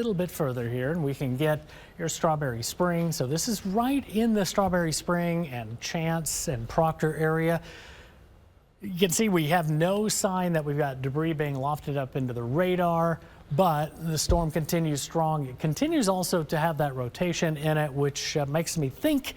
little bit further here and we can get your Strawberry Spring. So this is right in the Strawberry Spring and Chance and Proctor area. You can see we have no sign that we've got debris being lofted up into the radar, but the storm continues strong. It continues also to have that rotation in it, which makes me think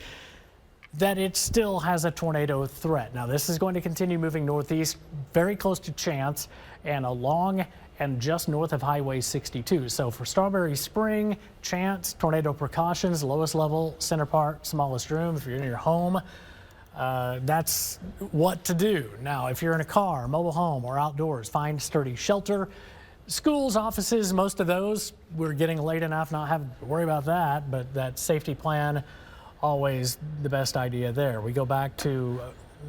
that it still has a tornado threat. Now this is going to continue moving northeast, very close to Chance and along and just north of Highway 62. So for Strawberry Spring, Chance, tornado precautions, lowest level, center part, smallest room. If you're in your home, that's what to do. Now, if you're in a car, mobile home, or outdoors, find sturdy shelter. Schools, offices, most of those, we're getting late enough not having to worry about that, but that safety plan, always the best idea there. We go back to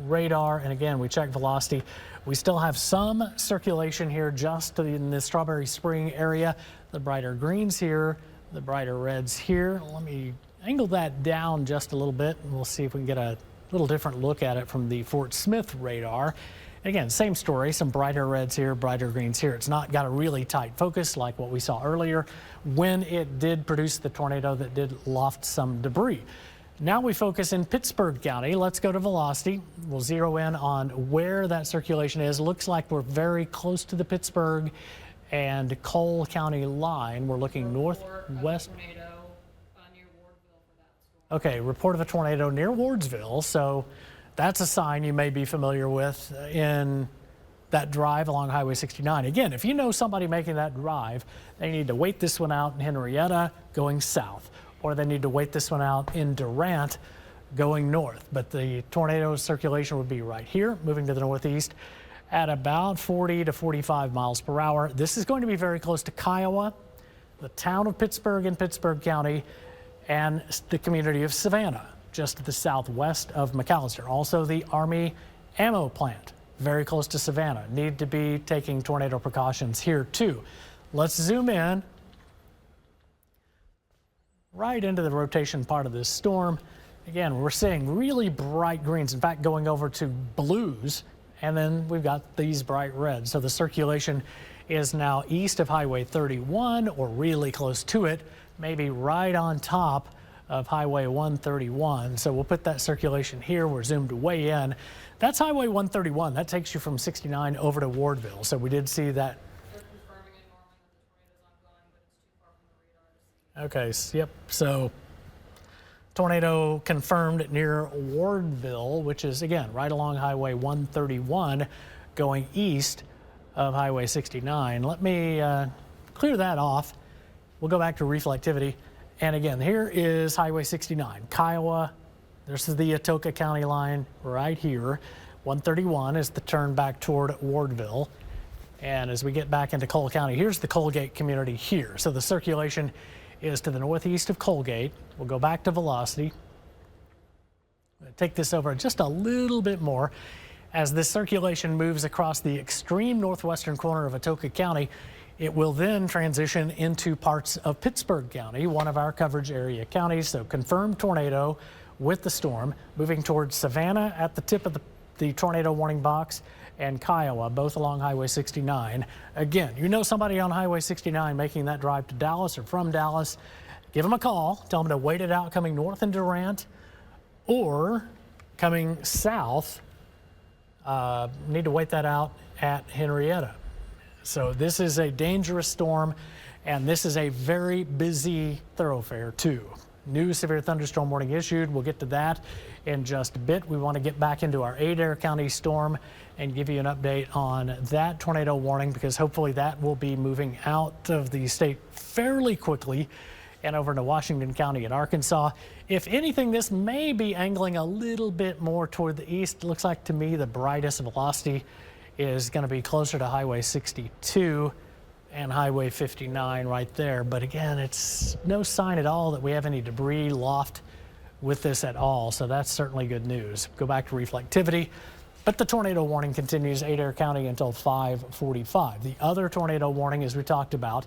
radar, and again, we check velocity. We still have some circulation here just in the Strawberry Spring area. The brighter greens here, the brighter reds here. Let me angle that down just a little bit, and we'll see if we can get a little different look at it from the Fort Smith radar. Again, same story, some brighter reds here, brighter greens here. It's not got a really tight focus like what we saw earlier when it did produce the tornado that did loft some debris. Now we focus in Pittsburg County. Let's go to velocity. We'll zero in on where that circulation is. Looks like we're very close to the Pittsburg and Cole County line. We're looking northwest. Okay, report of a tornado near Wardsville. So that's a sign you may be familiar with in that drive along Highway 69. Again, if you know somebody making that drive, they need to wait this one out in Henrietta going south, or they need to wait this one out in Durant going north. But the tornado circulation would be right here, moving to the northeast at about 40 to 45 miles per hour. This is going to be very close to Kiowa, the town of Pittsburg in Pittsburg County, and the community of Savannah, just to the southwest of McAllister. Also the Army ammo plant, very close to Savannah. Need to be taking tornado precautions here too. Let's zoom in right into the rotation part of this storm. Again, we're seeing really bright greens, in fact, going over to blues, and then we've got these bright reds. So the circulation is now east of Highway 31 or really close to it, maybe right on top of Highway 131. So we'll put that circulation here. We're zoomed way in. That's Highway 131. That takes you from 69 over to Wardville. So we did see that. Okay, yep. So tornado confirmed near Wardville, which is, again, right along Highway 131 going east of Highway 69. Let me clear that off. We'll go back to reflectivity. And again, here is Highway 69, Kiowa. This is the Atoka County line right here. 131 is the turn back toward Wardville. And as we get back into Cole County, here's the Colgate community here. So the circulation is to the northeast of Colgate. We'll go back to velocity. Take this over just a little bit more. As this circulation moves across the extreme northwestern corner of Atoka County, it will then transition into parts of Pittsburg County, one of our coverage area counties. So confirmed tornado with the storm, moving towards Savannah at the tip of the tornado warning box, and Kiowa, both along Highway 69. Again, you know somebody on Highway 69 making that drive to Dallas or from Dallas, give them a call, tell them to wait it out coming north in Durant or coming south. Need to wait that out at Henrietta. So this is a dangerous storm, and this is a very busy thoroughfare too. New severe thunderstorm warning issued. We'll get to that in just a bit. We want to get back into our Adair County storm and give you an update on that tornado warning, because hopefully that will be moving out of the state fairly quickly and over to Washington County and Arkansas. If anything, this may be angling a little bit more toward the east. Looks like to me the brightest velocity is going to be closer to Highway 62 and Highway 59 right there. But again, it's no sign at all that we have any debris loft with this at all. So that's certainly good news. Go back to reflectivity. But the tornado warning continues Adair County until 5:45. The other tornado warning, as we talked about,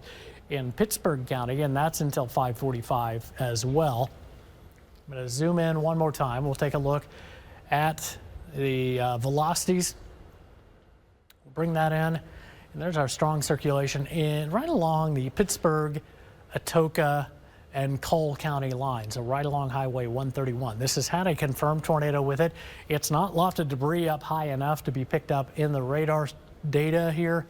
in Pittsburg County, and that's until 5:45 as well. I'm going to zoom in one more time. We'll take a look at the velocities. We'll bring that in, and there's our strong circulation in right along the Pittsburg Atoka and Cole County line, so right along Highway 131. This has had a confirmed tornado with it. It's not lofted debris up high enough to be picked up in the radar data here.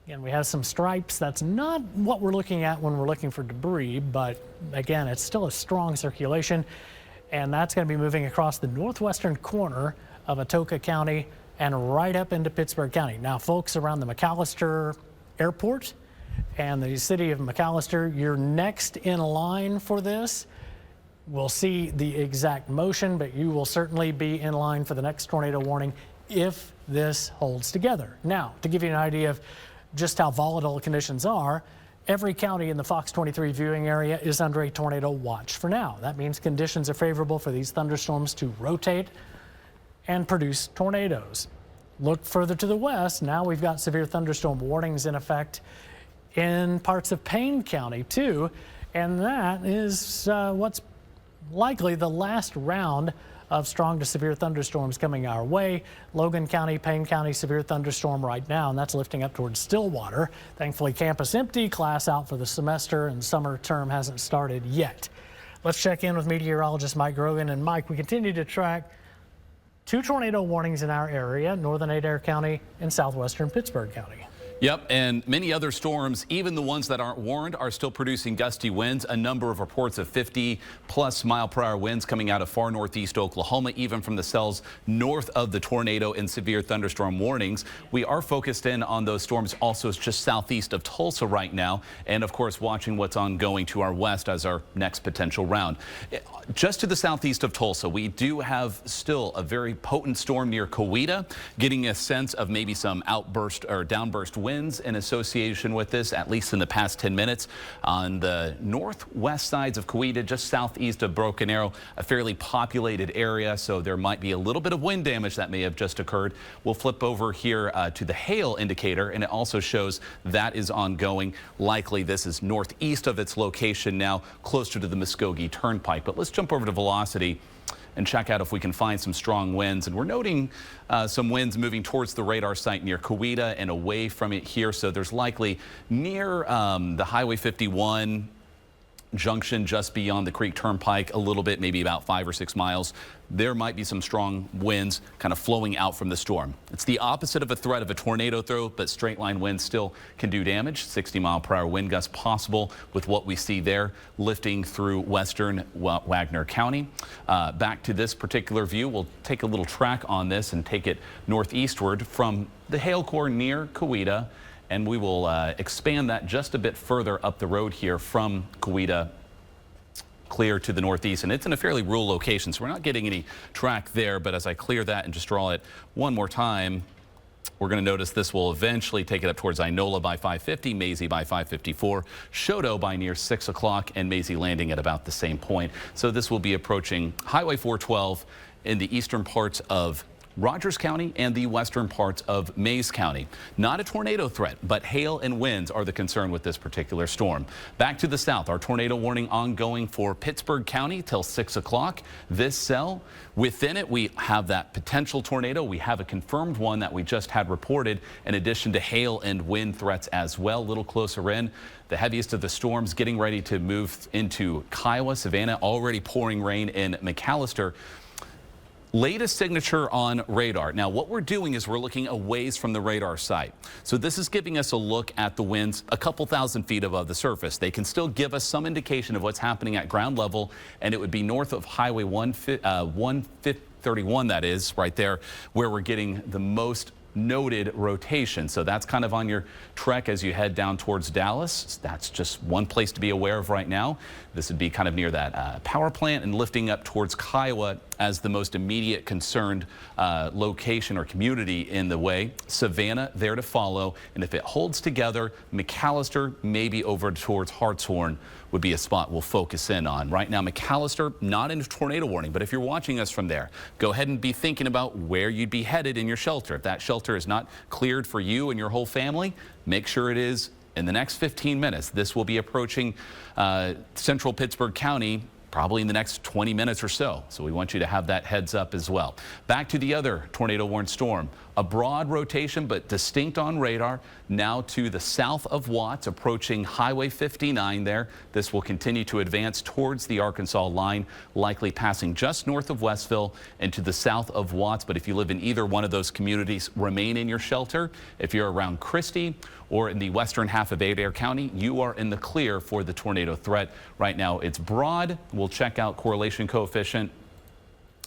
Again, we have some stripes. That's not what we're looking at when we're looking for debris, but again, it's still a strong circulation, and that's going to be moving across the northwestern corner of Atoka County and right up into Pittsburg County. Now, folks around the McAllister Airport and the city of McAllister, you're next in line for this. We'll see the exact motion, but you will certainly be in line for the next tornado warning if this holds together. Now, to give you an idea of just how volatile conditions are, every county in the Fox23 viewing area is under a tornado watch for now. That means conditions are favorable for these thunderstorms to rotate and produce tornadoes. Look further to the west. Now we've got severe thunderstorm warnings in effect in parts of Payne County too, and that is what's likely the last round of strong to severe thunderstorms coming our way. Logan County, Payne County, severe thunderstorm right now, and that's lifting up towards Stillwater. Thankfully, campus empty, class out for the semester, and summer term hasn't started yet. Let's check in with meteorologist Mike Grogan. And Mike, we continue to track 2 tornado warnings in our area, northern Adair County and southwestern Pittsburg County. Yep, and many other storms, even the ones that aren't warned, are still producing gusty winds. A number of reports of 50+ mile-per-hour winds coming out of far northeast Oklahoma, even from the cells north of the tornado and severe thunderstorm warnings. We are focused in on those storms also just southeast of Tulsa right now, and of course watching what's ongoing to our west as our next potential round. Just to the southeast of Tulsa, we do have still a very potent storm near Coweta, getting a sense of maybe some outburst or downburst winds in association with this, at least in the past 10 minutes. On the northwest sides of Coweta, just southeast of Broken Arrow, a fairly populated area, so there might be a little bit of wind damage that may have just occurred. We'll flip over here to the hail indicator, and it also shows that is ongoing. Likely this is northeast of its location now, closer to the Muskogee Turnpike. But let's jump over to velocity and check out if we can find some strong winds. And we're noting some winds moving towards the radar site near Coweta and away from it here. So there's likely near the Highway 51 junction just beyond the Creek Turnpike a little bit, maybe about 5 or 6 miles. There might be some strong winds kind of flowing out from the storm. It's the opposite of a threat of a tornado throw, but straight line winds still can do damage. 60-mile-per-hour wind gusts possible with what we see there lifting through western Wagner County. Back to this particular view, we'll take a little track on this and take it northeastward from the hail core near Coweta, and we will expand that just a bit further up the road here from Coweta clear to the northeast, and it's in a fairly rural location, so we're not getting any track there. But as I clear that and just draw it one more time, we're going to notice this will eventually take it up towards Inola by 550, Maisie by 554, Choteau by near 6 o'clock, and Maisie landing at about the same point. So this will be approaching Highway 412 in the eastern parts of Rogers County and the western parts of Mays County. Not a tornado threat, but hail and winds are the concern with this particular storm. Back to the south, our tornado warning ongoing for Pittsburg County till 6 o'clock. This cell, within it, we have that potential tornado. We have a confirmed one that we just had reported, in addition to hail and wind threats as well. A little closer in, the heaviest of the storms getting ready to move into Kiowa, Savannah, already pouring rain in McAllister. Latest signature on radar. Now, what we're doing is we're looking a ways from the radar site. So this is giving us a look at the winds a couple thousand feet above the surface. They can still give us some indication of what's happening at ground level, and it would be north of Highway 131, that is, right there, where we're getting the most noted rotation. So that's kind of on your trek as you head down towards Dallas. That's just one place to be aware of right now. This would be kind of near that power plant and lifting up towards Kiowa as the most immediate concerned location or community in the way. Savannah there to follow, and if it holds together, McAllister maybe over towards Hartshorn would be a spot we'll focus in on. Right now, McAllister not in a tornado warning, but if you're watching us from there, go ahead and be thinking about where you'd be headed in your shelter. If that shelter is not cleared for you and your whole family, make sure it is in the next 15 minutes. This will be approaching central Pittsburg County probably in the next 20 minutes or so. So we want you to have that heads up as well. Back to the other tornado warned storm. A broad rotation, but distinct on radar. now to the south of Watts, approaching Highway 59 there. This will continue to advance towards the Arkansas line, likely passing just north of Westville and to the south of Watts. But if you live in either one of those communities, remain in your shelter. If you're around Christie or in the western half of Adair County, you are in the clear for the tornado threat. Right now it's broad. We'll check out correlation coefficient,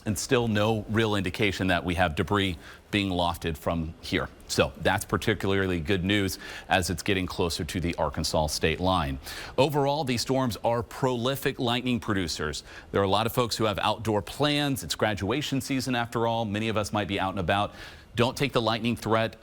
and still no real indication that we have debris being lofted from here. So that's particularly good news as it's getting closer to the Arkansas state line. Overall, these storms are prolific lightning producers. There are a lot of folks who have outdoor plans. It's graduation season after all. Many of us might be out and about. Don't take the lightning threat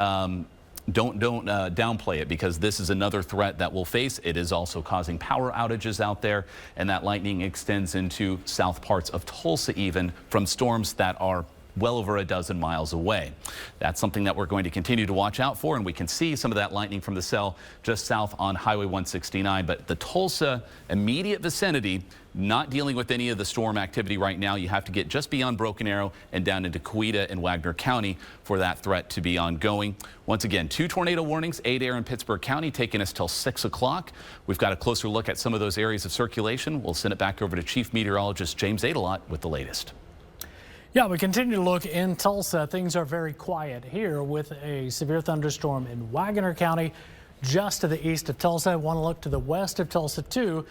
don't downplay it, because this is another threat that we'll face. It is also causing power outages out there, and that lightning extends into south parts of Tulsa even from storms that are well over a dozen miles away. That's something that we're going to continue to watch out for, and we can see some of that lightning from the cell just south on Highway 169. But the Tulsa immediate vicinity, not dealing with any of the storm activity right now. You have to get just beyond Broken Arrow and down into Coweta and Wagner County for that threat to be ongoing. Once again, 2 tornado warnings, Adair and Pittsburg County, taking us till 6 o'clock. We've got a closer look at some of those areas of circulation. We'll send it back over to Chief Meteorologist James Adelot with the latest. Yeah, we continue to look in Tulsa. Things are very quiet here with a severe thunderstorm in Wagner County, just to the east of Tulsa. I want to look to the west of Tulsa too.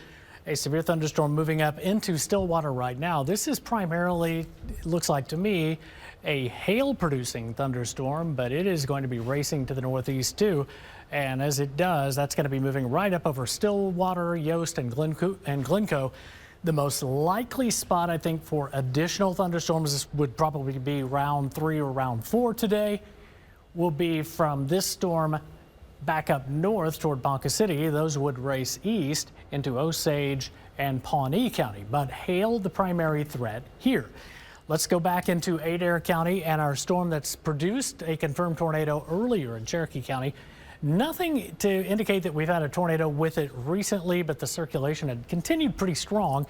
A severe thunderstorm moving up into Stillwater right now. This is primarily, it looks like to me, a hail-producing thunderstorm, but it is going to be racing to the northeast too. And as it does, that's going to be moving right up over Stillwater, Yost, and Glencoe. The most likely spot, I think, for additional thunderstorms would probably be round 3 or round 4 today, will be from this storm back up north toward Ponca City. Those would race east into Osage and Pawnee County, but hail the primary threat here. Let's go back into Adair County and our storm that's produced a confirmed tornado earlier in Cherokee County. Nothing to indicate that we've had a tornado with it recently, but the circulation had continued pretty strong.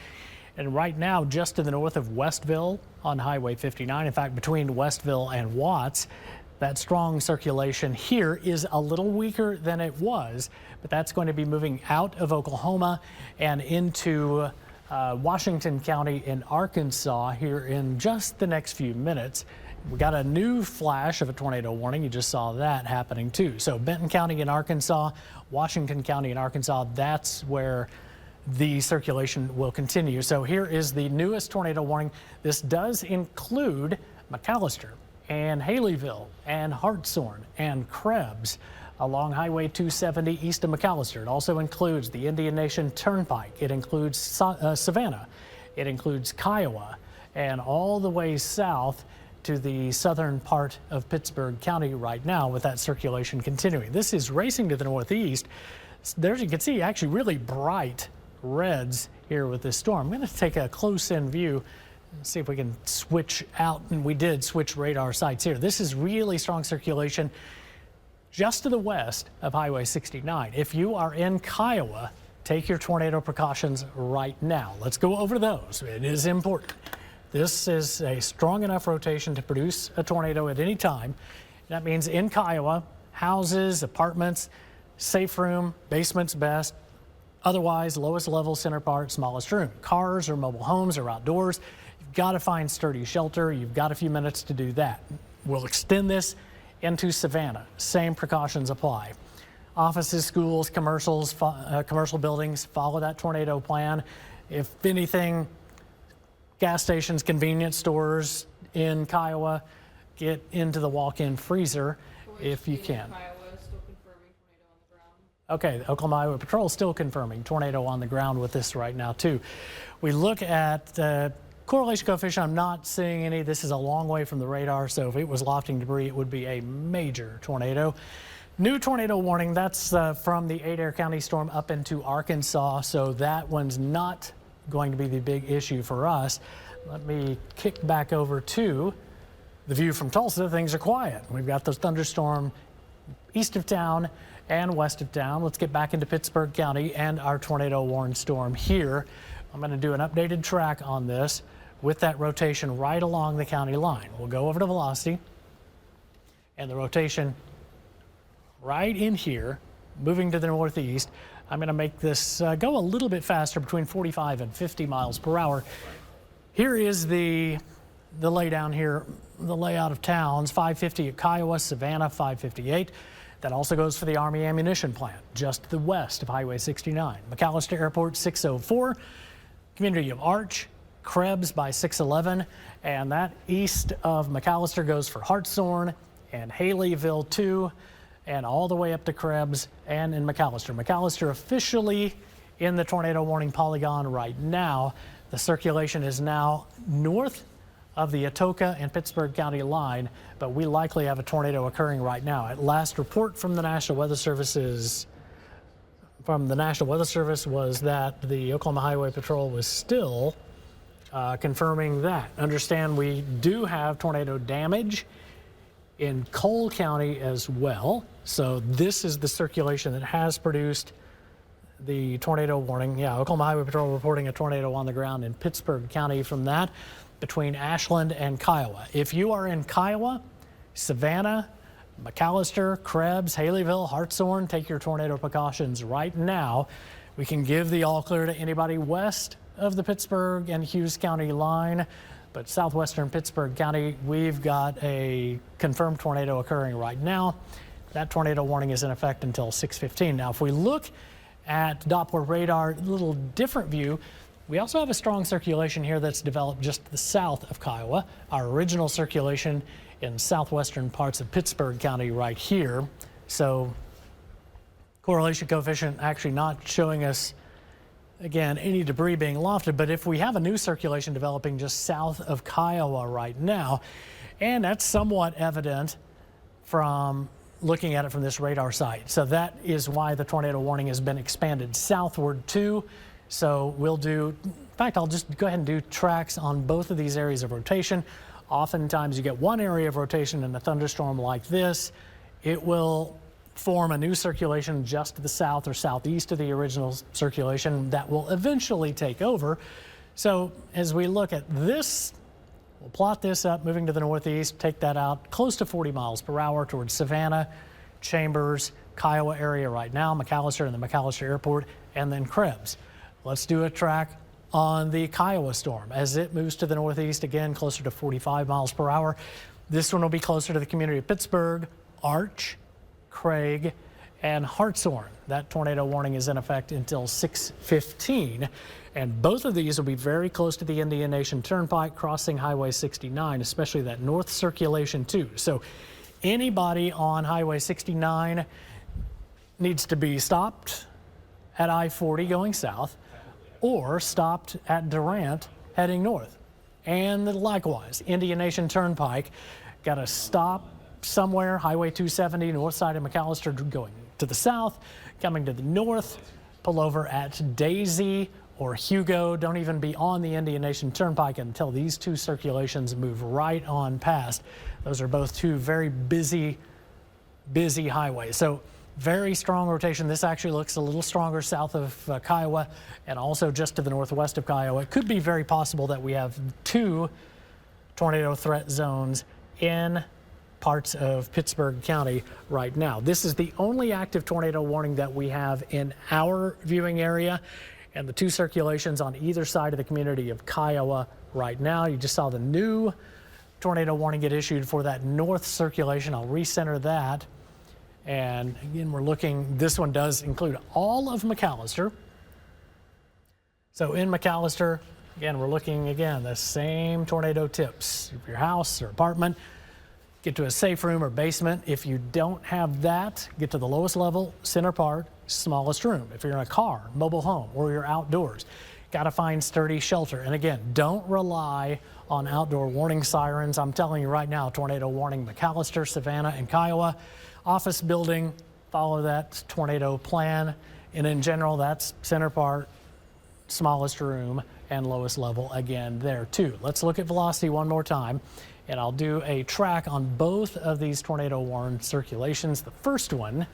And right now, just to the north of Westville on Highway 59, in fact, between Westville and Watts, that strong circulation here is a little weaker than it was, but that's going to be moving out of Oklahoma and into Washington County in Arkansas here in just the next few minutes. We got a new flash of a tornado warning. You just saw that happening too. So Benton County in Arkansas, Washington County in Arkansas, that's where the circulation will continue. So here is the newest tornado warning. This does include McAllister and Haleyville and Hartshorn and Krebs along Highway 270 east of McAllister. It also includes the Indian Nation Turnpike. It includes Savannah. It includes Kiowa and all the way south to the southern part of Pittsburg County right now with that circulation continuing. This is racing to the northeast. There you can see actually really bright reds here with this storm. I'm going to take a close-in view and see if we can switch out, and we did switch radar sites here. This is really strong circulation just to the west of Highway 69. If you are in Kiowa, take your tornado precautions right now. Let's go over those. It is important. This is a strong enough rotation to produce a tornado at any time. That means in Kiowa, houses, apartments, safe room, basement's best. Otherwise, lowest level, center part, smallest room. Cars or mobile homes or outdoors, you've got to find sturdy shelter. You've got a few minutes to do that. We'll extend this into Savannah. Same precautions apply. Offices, schools, commercial buildings, follow that tornado plan. If anything, gas stations, convenience stores in Kiowa, get into the walk-in freezer if you can. Okay, the Oklahoma Highway Patrol is still confirming tornado on the ground with this right now too. We look at the correlation coefficient. I'm not seeing any. This is a long way from the radar, so if it was lofting debris, it would be a major tornado. New tornado warning, that's from the Adair County storm up into Arkansas, so that one's not going to be the big issue for us. Let me kick back over to the view from Tulsa. Things are quiet. We've got those thunderstorm east of town and west of town. Let's get back into Pittsburg County and our tornado warned storm here. I'm going to do an updated track on this with that rotation right along the county line. We'll go over to velocity and the rotation right in here, moving to the northeast. I'm going to make this go a little bit faster, between 45 and 50 miles per hour. Here is the laydown here, the layout of towns. 550 at Kiowa, Savannah 558. That also goes for the Army ammunition plant, just to the west of Highway 69. McAllister Airport 604, community of Arch, Krebs by 611, and that east of McAllister goes for Hartshorn and Haleyville 2, and all the way up to Krebs and in McAllister. McAllister officially in the tornado warning polygon right now. The circulation is now north of the Atoka and Pittsburg County line, but we likely have a tornado occurring right now. At last report from the National Weather Service was that the Oklahoma Highway Patrol was still confirming that. Understand we do have tornado damage in Cole County as well. So this is the circulation that has produced the tornado warning. Yeah, Oklahoma Highway Patrol reporting a tornado on the ground in Pittsburg County from that, between Ashland and Kiowa. If you are in Kiowa, Savannah, McAllister, Krebs, Haleyville, Hartshorn, take your tornado precautions right now. We can give the all clear to anybody west of the Pittsburg and Hughes County line, but southwestern Pittsburg County, we've got a confirmed tornado occurring right now. That tornado warning is in effect until 6:15. Now, if we look at Doppler radar, a little different view. We also have a strong circulation here that's developed just to the south of Kiowa. Our original circulation in southwestern parts of Pittsburg County right here. So correlation coefficient actually not showing us, again, any debris being lofted, but if we have a new circulation developing just south of Kiowa right now, and that's somewhat evident from looking at it from this radar site. So that is why the tornado warning has been expanded southward too. So we'll do, in fact, I'll just go ahead and do tracks on both of these areas of rotation. Oftentimes you get one area of rotation in a thunderstorm like this. It will form a new circulation just to the south or southeast of the original circulation that will eventually take over. So as we look at this, we'll plot this up, moving to the northeast, take that out close to 40 miles per hour towards Savannah, Chambers, Kiowa area right now, McAllister and the McAllister Airport, and then Krebs. Let's do a track on the Kiowa storm as it moves to the northeast, again closer to 45 miles per hour. This one will be closer to the community of Pittsburg, Arch, Craig, and Hartshorn. That tornado warning is in effect until 6:15, and both of these will be very close to the Indian Nation Turnpike, crossing Highway 69, especially that north circulation too. So anybody on Highway 69 needs to be stopped at I-40 going south, or stopped at Durant heading north. And likewise, Indian Nation Turnpike, got to stop somewhere, Highway 270, north side of McAllister going to the south, coming to the north, pull over at Daisy or Hugo. Don't even be on the Indian Nation Turnpike until these two circulations move right on past. Those are both two very busy highways. So very strong rotation. This actually looks a little stronger south of Kiowa and also just to the northwest of Kiowa. It could be very possible that we have two tornado threat zones in parts of Pittsburg County right now. This is the only active tornado warning that we have in our viewing area, and the two circulations on either side of the community of Kiowa right now. You just saw the new tornado warning get issued for that north circulation. I'll recenter that. And again, we're looking, this one does include all of McAllister. So in McAllister, again, we're looking, again, the same tornado tips. If your house or apartment, get to a safe room or basement. If you don't have that, get to the lowest level, center part, smallest room. If you're in a car, mobile home, or you're outdoors, got to find sturdy shelter. And again, don't rely on outdoor warning sirens. I'm telling you right now, tornado warning McAllister, Savannah, and Kiowa. Office building, follow that tornado plan. And in general, that's center part, smallest room, and lowest level again there too. Let's look at velocity one more time, and I'll do a track on both of these tornado warned circulations. The first one,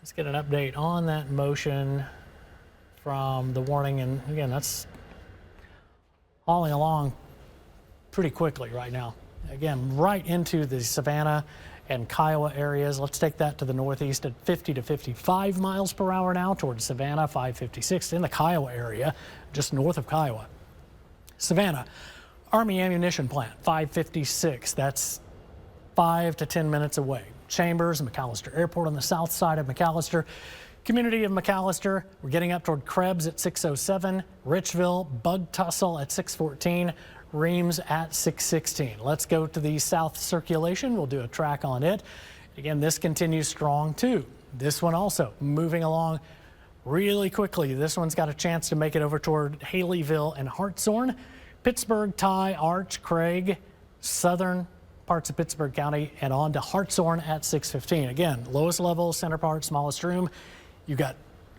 let's get an update on that motion from the warning, and again, that's hauling along pretty quickly right now. Again, right into the Savannah and Kiowa areas. Let's take that to the northeast at 50 to 55 miles per hour now towards Savannah, 556 in the Kiowa area, just north of Kiowa. Savannah, Army Ammunition Plant, 556. That's 5 to 10 minutes away. Chambers, McAllister Airport on the south side of McAllister. Community of McAllister, we're getting up toward Krebs at 607, Richville, Bug Tussle at 614, Reams at 616. Let's go to the south circulation. We'll do a track on it. Again, this continues strong too. This one also moving along really quickly. This one's got a chance to make it over toward Haleyville and Hartshorn. Pittsburg, Ty, Arch, Craig, southern parts of Pittsburg County, and on to Hartshorn at 615. Again, lowest level, center part, smallest room. You've got,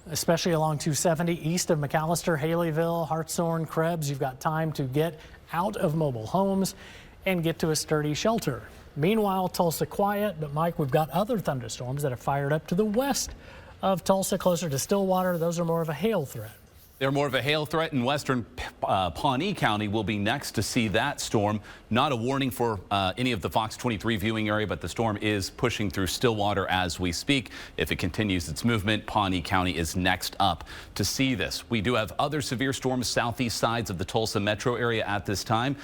especially along 270 east of McAllister, Haleyville, Hartshorn, Krebs, you've got time to get out of mobile homes and get to a sturdy shelter. Meanwhile, Tulsa quiet, but Mike, we've got other thunderstorms that have fired up to the west of Tulsa, closer to Stillwater. Those are more of a hail threat. They're more of a hail threat in western Pawnee County. Will be next to see that storm. Not a warning for any of the Fox 23 viewing area, but the storm is pushing through Stillwater as we speak. If it continues its movement, Pawnee County is next up to see this. We do have other severe storms southeast sides of the Tulsa metro area at this time.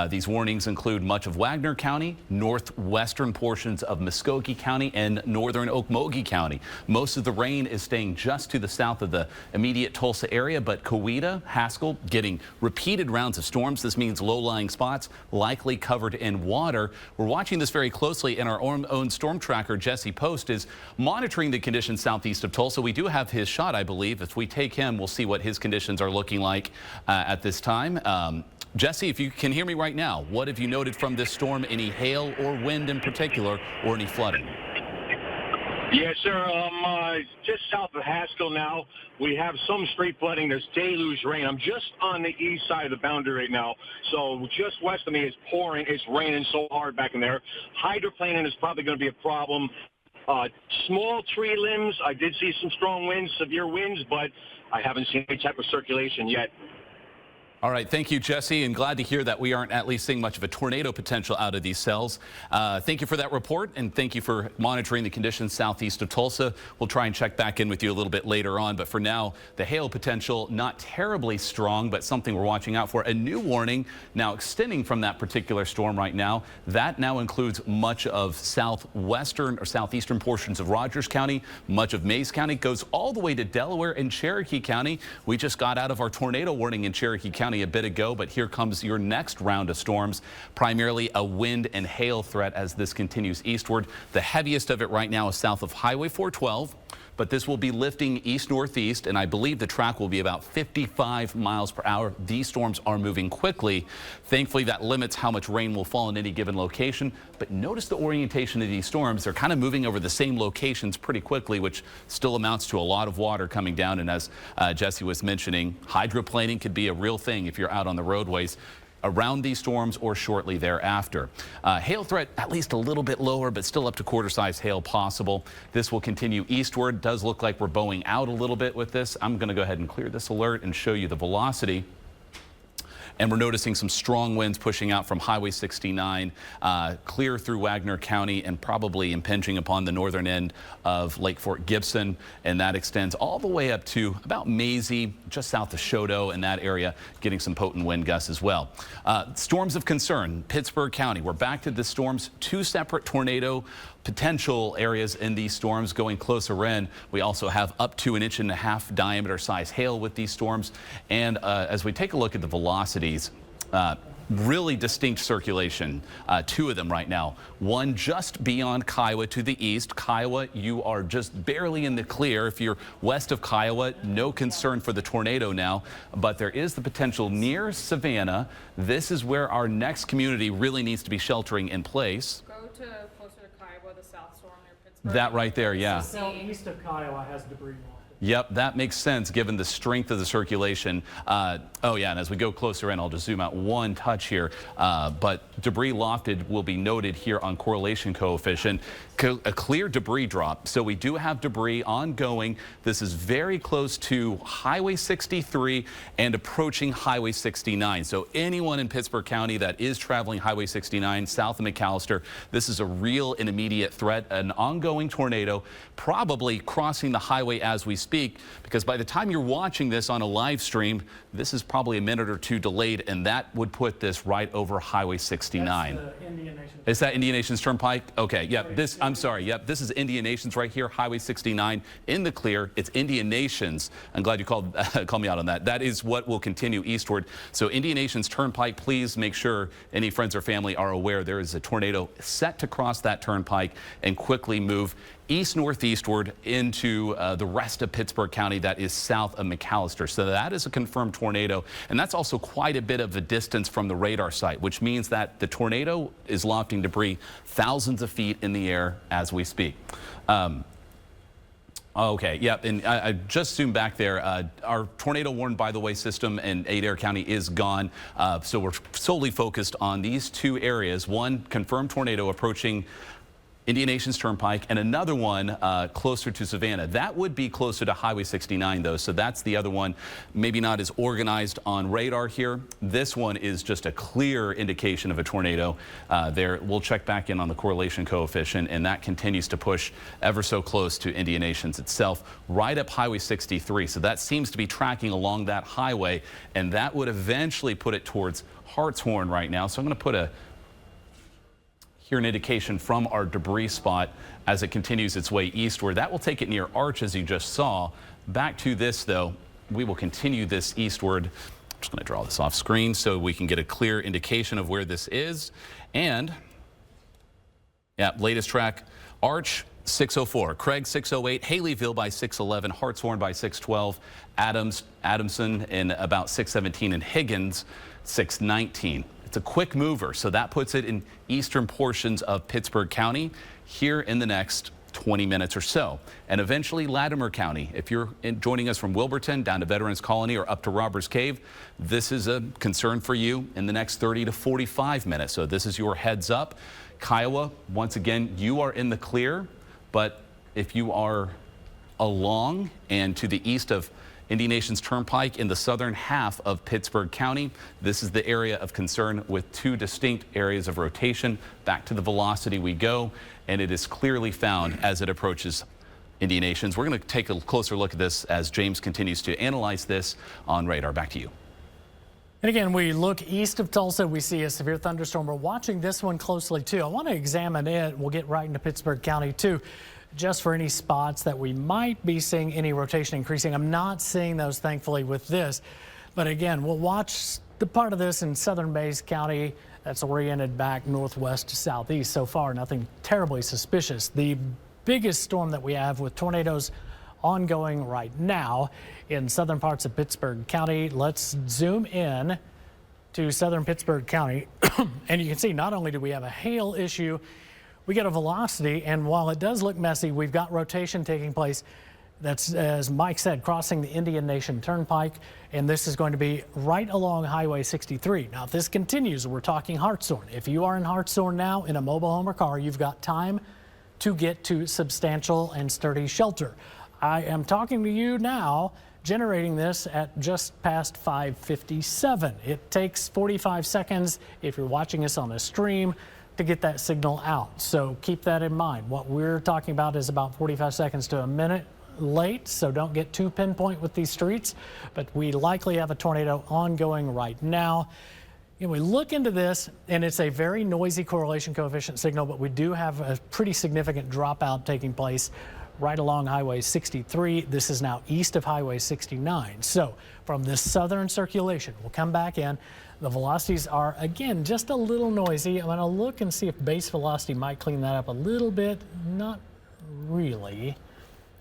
These warnings include much of Wagner County, northwestern portions of Muskogee County, and northern Okmulgee County. Most of the rain is staying just to the south of the immediate Tulsa area, but Coweta, Haskell getting repeated rounds of storms. This means low-lying spots likely covered in water. We're watching this very closely, and our own storm tracker, Jesse Post, is monitoring the conditions southeast of Tulsa. We do have his shot, I believe. If we take him, we'll see what his conditions are looking like at this time. Jesse, if you can hear me right now, what have you noted from this storm? Any hail or wind in particular, or any flooding? Yes, sir. Just south of Haskell now, we have some street flooding. There's deluge rain. I'm just on the east side of the boundary right now. So just west of me is pouring. It's raining so hard back in there. Hydroplaning is probably going to be a problem. Small tree limbs. I did see some strong winds, severe winds, but I haven't seen any type of circulation yet. All right, thank you, Jesse, and glad to hear that we aren't at least seeing much of a tornado potential out of these cells. Thank you for that report, and thank you for monitoring the conditions southeast of Tulsa. We'll try and check back in with you a little bit later on, but for now, the hail potential not terribly strong, but something we're watching out for. A new warning now extending from that particular storm right now. That now includes much of southwestern or southeastern portions of Rogers County, much of Mays County, goes all the way to Delaware and Cherokee County. We just got out of our tornado warning in Cherokee County a bit ago, but here comes your next round of storms, primarily a wind and hail threat as this continues eastward. The heaviest of it right now is south of Highway 412, but this will be lifting east-northeast, and I believe the track will be about 55 miles per hour. These storms are moving quickly. Thankfully, that limits how much rain will fall in any given location, but notice the orientation of these storms. They're kind of moving over the same locations pretty quickly, which still amounts to a lot of water coming down, and as Jesse was mentioning, hydroplaning could be a real thing if you're out on the roadways around these storms or shortly thereafter. Hail threat at least a little bit lower, but still up to quarter-size hail possible. This will continue eastward. Does look like we're bowing out a little bit with this. I'm going to go ahead and clear this alert and show you the velocity. And we're noticing some strong winds pushing out from Highway 69, clear through Wagner County and probably impinging upon the northern end of Lake Fort Gibson. And that extends all the way up to about Maisie, just south of Choteau, and that area getting some potent wind gusts as well. Storms of concern, Pittsburg County. We're back to the storms, 2 separate tornado potential areas in these storms going closer in. We also have up to 1.5 inch diameter size hail with these storms. And as we take a look at the velocities, really distinct circulation, 2 of them right now. One just beyond Kiowa to the east. Kiowa, you are just barely in the clear. If you're west of Kiowa, no concern for the tornado now, but there is the potential near Savannah. This is where our next community really needs to be sheltering in place. Go to closer to Kiowa, the south storm near Pittsburgh. That right there, yeah. Southeast of Kiowa has debris Yep, that makes sense given the strength of the circulation. Oh yeah, and as we go closer in, I'll just zoom out one touch here. But debris lofted will be noted here on correlation coefficient. A clear debris drop. So we do have debris ongoing. This is very close to Highway 63 and approaching Highway 69. So anyone in Pittsburg County that is traveling Highway 69 south of McAllister, this is a real and immediate threat. An ongoing tornado probably crossing the highway as we speak, because by the time you're watching this on a live stream, this is probably a minute or two delayed, and that would put this right over Highway 69. That's the Indian Nation. Is that Indian Nations Turnpike? Okay, yep, I'm sorry, yep, this is Indian Nations right here, Highway 69 in the clear. It's Indian Nations. I'm glad you called me out on that. That is what will continue eastward. So Indian Nations Turnpike, please make sure any friends or family are aware there is a tornado set to cross that turnpike and quickly move east-northeastward into the rest of Pittsburg County that is south of McAllister. So that is a confirmed tornado, and that's also quite a bit of a distance from the radar site, which means that the tornado is lofting debris thousands of feet in the air as we speak. Okay, yep, and I just zoomed back there. Our tornado warned by the way system in Adair County is gone, so we're solely focused on these two areas. One confirmed tornado approaching Indian Nations Turnpike, and another one closer to Savannah. That would be closer to Highway 69 though, so that's the other one, maybe not as organized on radar here. This one is just a clear indication of a tornado. There, we'll check back in on the correlation coefficient, and that continues to push ever so close to Indian Nations itself, right up Highway 63. So that seems to be tracking along that highway, and that would eventually put it towards Hartshorn right now. So I'm going to put an indication from our debris spot as it continues its way eastward. That will take it near Arch, as you just saw. Back to this though, we will continue this eastward. I'm just going to draw this off screen so we can get a clear indication of where this is. And yeah, latest track, Arch 604, Craig 608, Haleyville by 611, Hartshorn by 612, Adamson in about 617, and Higgins 619. It's a quick mover, so that puts it in eastern portions of Pittsburg County here in the next 20 minutes or so. And eventually Latimer County. If you're joining us from Wilburton down to Veterans Colony or up to Robbers Cave, this is a concern for you in the next 30 to 45 minutes. So this is your heads up. Kiowa, once again, you are in the clear, but if you are along and to the east of Indian Nations Turnpike in the southern half of Pittsburg County, this is the area of concern with two distinct areas of rotation. Back to the velocity we go, and it is clearly found as it approaches Indian Nations. We're going to take a closer look at this as James continues to analyze this on radar. Back to you. And again, we look east of Tulsa, we see a severe thunderstorm. We're watching this one closely too. I want to examine it. We'll get right into Pittsburg County too, just for any spots that we might be seeing any rotation increasing. I'm not seeing those, thankfully, with this. But again, we'll watch the part of this in southern Bayes County that's oriented back northwest to southeast. So far, nothing terribly suspicious. The biggest storm that we have with tornadoes ongoing right now in southern parts of Pittsburg County. Let's zoom in to southern Pittsburg County. And you can see not only do we have a hail issue, we get a velocity, and while it does look messy, we've got rotation taking place. That's, as Mike said, crossing the Indian Nation Turnpike, and this is going to be right along Highway 63. Now, if this continues, we're talking Hartshorn. If you are in Hartshorn now in a mobile home or car, you've got time to get to substantial and sturdy shelter. I am talking to you now, generating this at just past 5:57. It takes 45 seconds if you're watching us on a stream to get that signal out. So keep that in mind. What we're talking about is about 45 seconds to a minute late, so don't get too pinpoint with these streets, but we likely have a tornado ongoing right now. You know, we look into this, and it's a very noisy correlation coefficient signal, but we do have a pretty significant dropout taking place right along Highway 63. This is now east of Highway 69. So from this southern circulation, we'll come back in. The velocities are, again, just a little noisy. I'm going to look and see if base velocity might clean that up a little bit. Not really.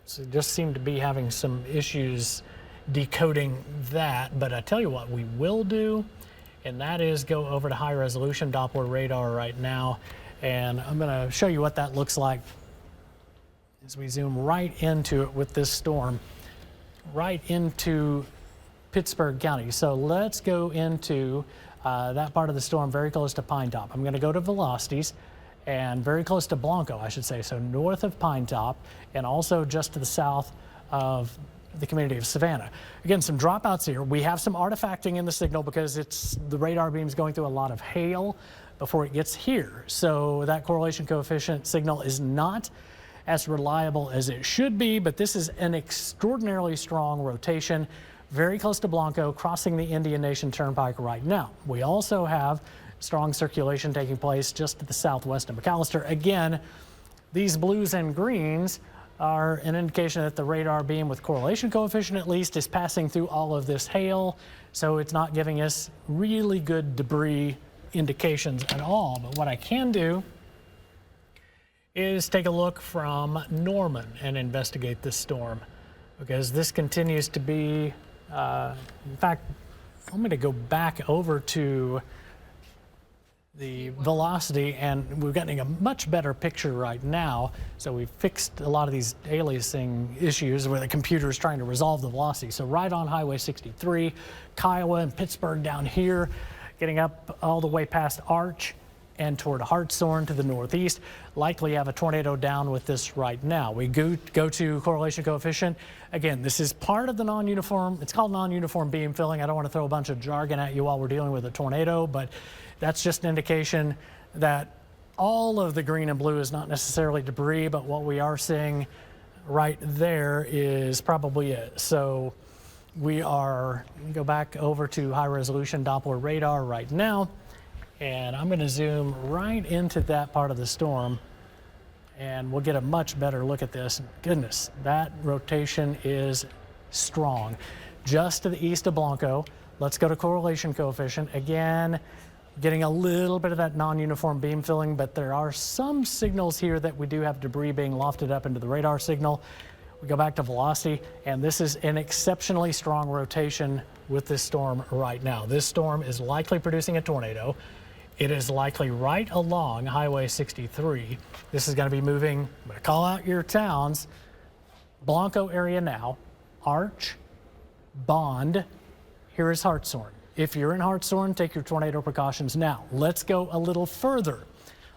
So just seem to be having some issues decoding that. But I tell you what we will do, and that is go over to high resolution Doppler radar right now. And I'm going to show you what that looks like as we zoom right into it with this storm. right into Pittsburg County. So let's go into that part of the storm very close to Pine Top. I'm going to go to velocities and very close to Blanco, I should say. So north of Pine Top and also just to the south of the community of Savannah. Again, some dropouts here. We have some artifacting in the signal because the radar beam is going through a lot of hail before it gets here. So that correlation coefficient signal is not as reliable as it should be, but this is an extraordinarily strong rotation, very close to Blanco, crossing the Indian Nation Turnpike right now. We also have strong circulation taking place just to the southwest of McAllister. Again, these blues and greens are an indication that the radar beam with correlation coefficient at least is passing through all of this hail, so it's not giving us really good debris indications at all. But what I can do is take a look from Norman and investigate this storm, because this continues to be, in fact, I'm going to go back over to the velocity, and we're getting a much better picture right now. So we've fixed a lot of these aliasing issues where the computer is trying to resolve the velocity. So right on Highway 63, Kiowa and Pittsburg down here, getting up all the way past Arch and toward Hartshorn to the northeast. Likely have a tornado down with this right now. We go to correlation coefficient. Again, this is part of the non-uniform. It's called non-uniform beam filling. I don't want to throw a bunch of jargon at you while we're dealing with a tornado, but that's just an indication that all of the green and blue is not necessarily debris, but what we are seeing right there is probably it. So we are, go back over to high resolution Doppler radar right now, and I'm going to zoom right into that part of the storm, and we'll get a much better look at this. Goodness, that rotation is strong. Just to the east of Blanco, let's go to correlation coefficient. Again, getting a little bit of that non-uniform beam filling, but there are some signals here that we do have debris being lofted up into the radar signal. We go back to velocity, and this is an exceptionally strong rotation with this storm right now. This storm is likely producing a tornado. It is likely right along Highway 63. This is going to be moving, I'm going to call out your towns, Blanco area now, Arch, Bond, here is Hartshorn. If you're in Hartshorn, take your tornado precautions now. Let's go a little further.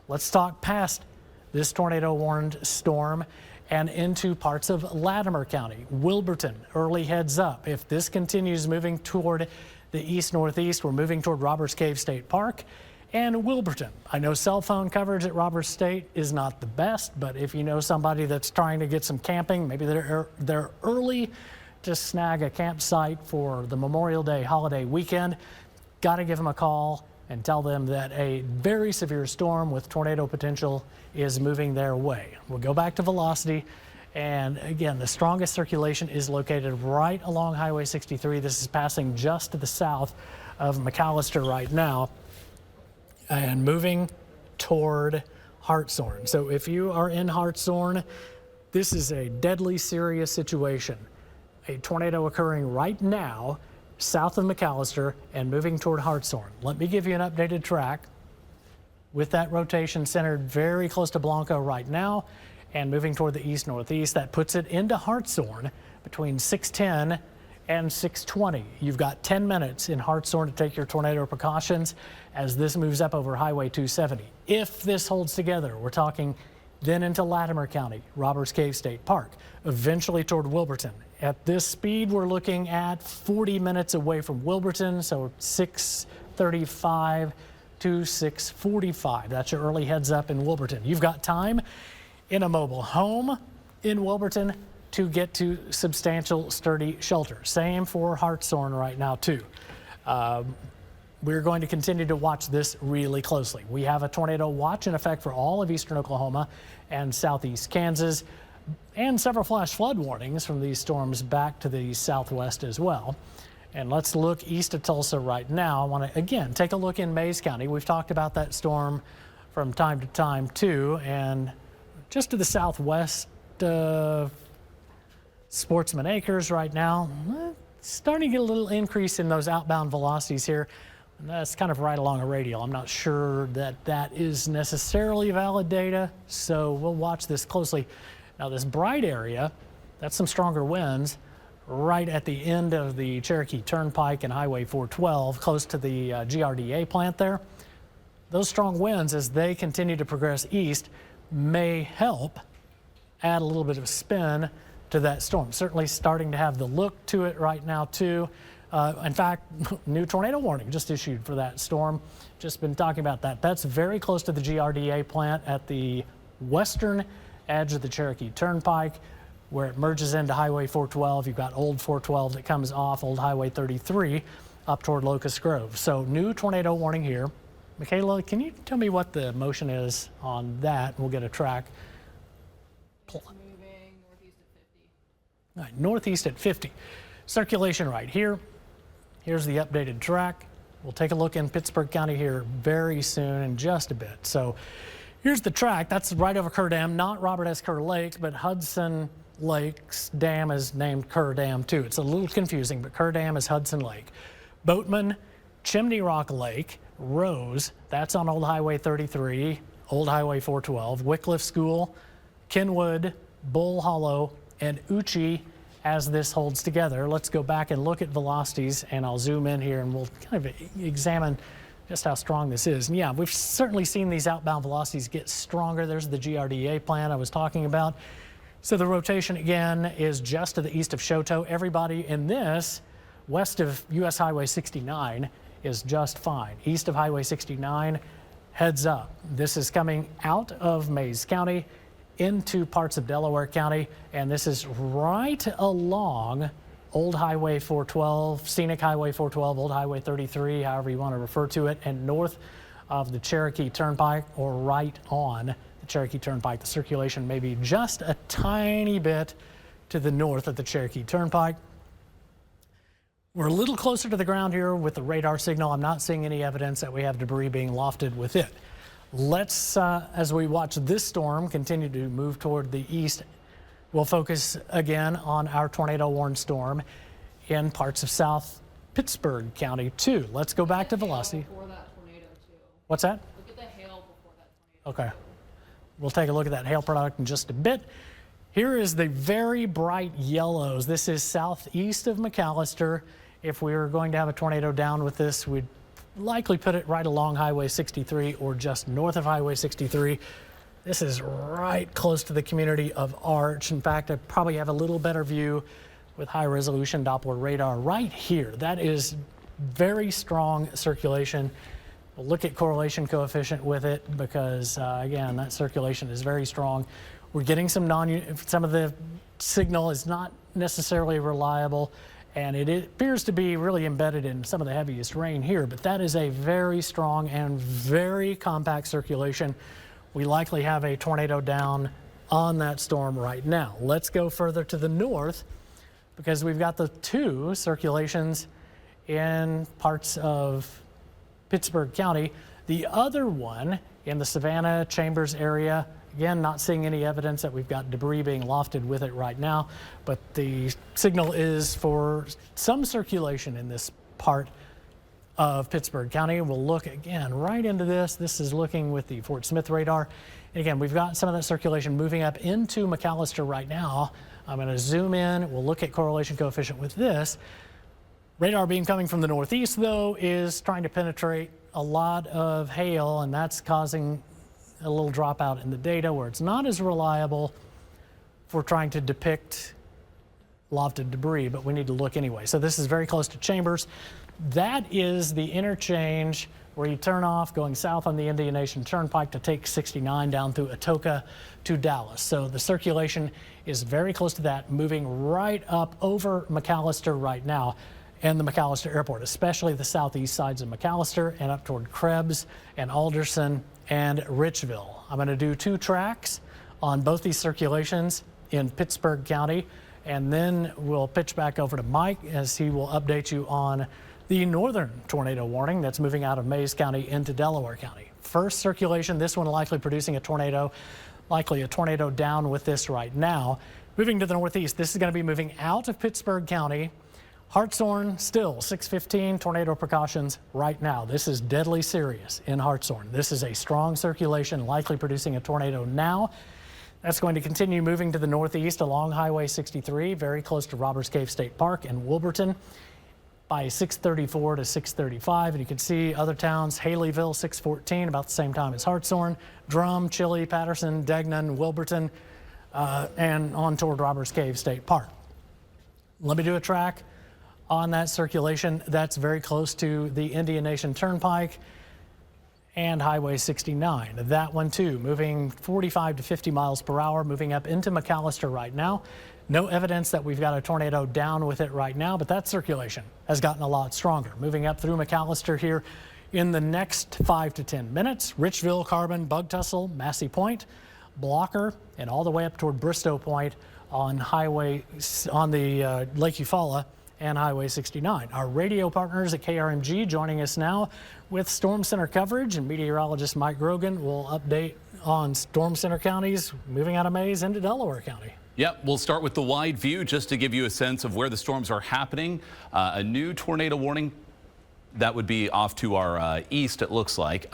Let's talk past this tornado-warned storm and into parts of Latimer County. Wilburton, early heads up. If this continues moving toward the east-northeast, we're moving toward Roberts Cave State Park and Wilburton. I know cell phone coverage at Roberts State is not the best, but if you know somebody that's trying to get some camping, maybe they're early to snag a campsite for the Memorial Day holiday weekend, got to give them a call and tell them that a very severe storm with tornado potential is moving their way. We'll go back to velocity, and again, the strongest circulation is located right along Highway 63. This is passing just to the south of McAllister right now and moving toward Hartshorn. So if you are in Hartshorn, this is a deadly serious situation. A tornado occurring right now south of McAllister and moving toward Hartshorn. Let me give you an updated track with that rotation centered very close to Blanco right now and moving toward the east-northeast. That puts it into Hartshorn between 6:10 and 6:20. You've got 10 minutes in Hartshorn to take your tornado precautions as this moves up over Highway 270. If this holds together, we're talking then into Latimer County, Roberts Cave State Park, eventually toward Wilburton. At this speed, we're looking at 40 minutes away from Wilburton, so 6:35 to 6:45. That's your early heads up in Wilburton. You've got time in a mobile home in Wilburton to get to substantial, sturdy shelter. Same for Hartshorn right now, too. We're going to continue to watch this really closely. We have a tornado watch in effect for all of eastern Oklahoma and southeast Kansas, and several flash flood warnings from these storms back to the southwest as well. And let's look east of Tulsa right now. I want to, again, take a look in Mays County. We've talked about that storm from time to time, too. And just to the southwest of Sportsman Acres right now, starting to get a little increase in those outbound velocities here. And that's kind of right along a radial. I'm not sure that that is necessarily valid data, so we'll watch this closely. Now, this bright area, that's some stronger winds right at the end of the Cherokee Turnpike and Highway 412, close to the GRDA plant there. Those strong winds, as they continue to progress east, may help add a little bit of spin to that storm. Certainly starting to have the look to it right now, too. In fact, new tornado warning just issued for that storm. Just been talking about that. That's very close to the GRDA plant at the western edge of the Cherokee Turnpike, where it merges into Highway 412. You've got Old 412 that comes off Old Highway 33 up toward Locust Grove. So new tornado warning here. Michaela, can you tell me what the motion is on that? We'll get a track. It's moving northeast at 50. All right, northeast at 50. Circulation right here. Here's the updated track. We'll take a look in Pittsburg County here very soon in just a bit. So here's the track. That's right over Kerr Dam, not Robert S. Kerr Lake, but Hudson Lake's dam is named Kerr Dam too. It's a little confusing, but Kerr Dam is Hudson Lake. Boatman, Chimney Rock Lake, Rose, that's on Old Highway 33, Old Highway 412, Wycliffe School, Kenwood, Bull Hollow, and Uchi as this holds together. Let's go back and look at velocities, and I'll zoom in here and we'll kind of examine just how strong this is. And yeah, we've certainly seen these outbound velocities get stronger. There's the GRDA plant I was talking about. So the rotation again is just to the east of Choteau. Everybody in this west of US Highway 69 is just fine. East of Highway 69, heads up. This is coming out of Mayes County into parts of Delaware County, and this is right along Old Highway 412, Scenic Highway 412, Old Highway 33, however you want to refer to it, and north of the Cherokee Turnpike, or right on the Cherokee Turnpike. The circulation may be just a tiny bit to the north of the Cherokee Turnpike. We're a little closer to the ground here with the radar signal. I'm not seeing any evidence that we have debris being lofted with it. Let's, as we watch this storm continue to move toward the east, we'll focus again on our tornado warned storm in parts of South Pittsburg County too. Let's go back to velocity. Before that tornado too. What's that? Look at the hail before that tornado. Okay. We'll take a look at that hail product in just a bit. Here is the very bright yellows. This is southeast of McAllister. If we were going to have a tornado down with this, we'd likely put it right along Highway 63 or just north of Highway 63. This is right close to the community of Arch. In fact, I probably have a little better view with high resolution Doppler radar right here. That is very strong circulation. We'll look at correlation coefficient with it because again, that circulation is very strong. We're getting some of the signal is not necessarily reliable, and it appears to be really embedded in some of the heaviest rain here, but that is a very strong and very compact circulation. We likely have a tornado down on that storm right now. Let's go further to the north because we've got the two circulations in parts of Pittsburg County. The other one in the Savannah Chambers area, again, not seeing any evidence that we've got debris being lofted with it right now, but the signal is for some circulation in this part of Pittsburg County. We'll look again right into this. This is looking with the Fort Smith radar. And again, we've got some of that circulation moving up into McAllister right now. I'm going to zoom in. We'll look at correlation coefficient with this. Radar beam coming from the northeast, though, is trying to penetrate a lot of hail, and that's causing a little dropout in the data where it's not as reliable for trying to depict lofted debris, but we need to look anyway. So this is very close to Chambers. That is the interchange where you turn off going south on the Indian Nation Turnpike to take 69 down through Atoka to Dallas. So the circulation is very close to that, moving right up over McAllister right now and the McAllister Airport, especially the southeast sides of McAllister and up toward Krebs and Alderson and Richville. I'm going to do two tracks on both these circulations in Pittsburg County, and then we'll pitch back over to Mike as he will update you on the northern tornado warning that's moving out of Mayes County into Delaware County. First circulation, this one likely producing a tornado, likely a tornado down with this right now. Moving to the northeast, this is going to be moving out of Pittsburg County. Hartshorn still 615 tornado precautions right now. This is deadly serious in Hartshorn. This is a strong circulation likely producing a tornado now. That's going to continue moving to the northeast along Highway 63, very close to Robbers Cave State Park and Wilburton by 6:34 to 6:35. And you can see other towns, Haleyville 6:14, about the same time as Hartshorn, Drum, Chile, Patterson, Degnan, Wilburton, and on toward Robbers Cave State Park. Let me do a track on that circulation. That's very close to the Indian Nation Turnpike and Highway 69. That one too, moving 45 to 50 miles per hour, moving up into McAllister right now. No evidence that we've got a tornado down with it right now, but that circulation has gotten a lot stronger. Moving up through McAllister here in the next 5 to 10 minutes. Richville, Carbon, Bug Tussle, Massey Point, Blocker, and all the way up toward Bristow Point on the Lake Eufaula and Highway 69. Our radio partners at KRMG joining us now with Storm Center coverage, and meteorologist Mike Grogan will update on Storm Center counties moving out of Mays into Delaware County. Yep, we'll start with the wide view just to give you a sense of where the storms are happening. A new tornado warning that would be off to our east, it looks like.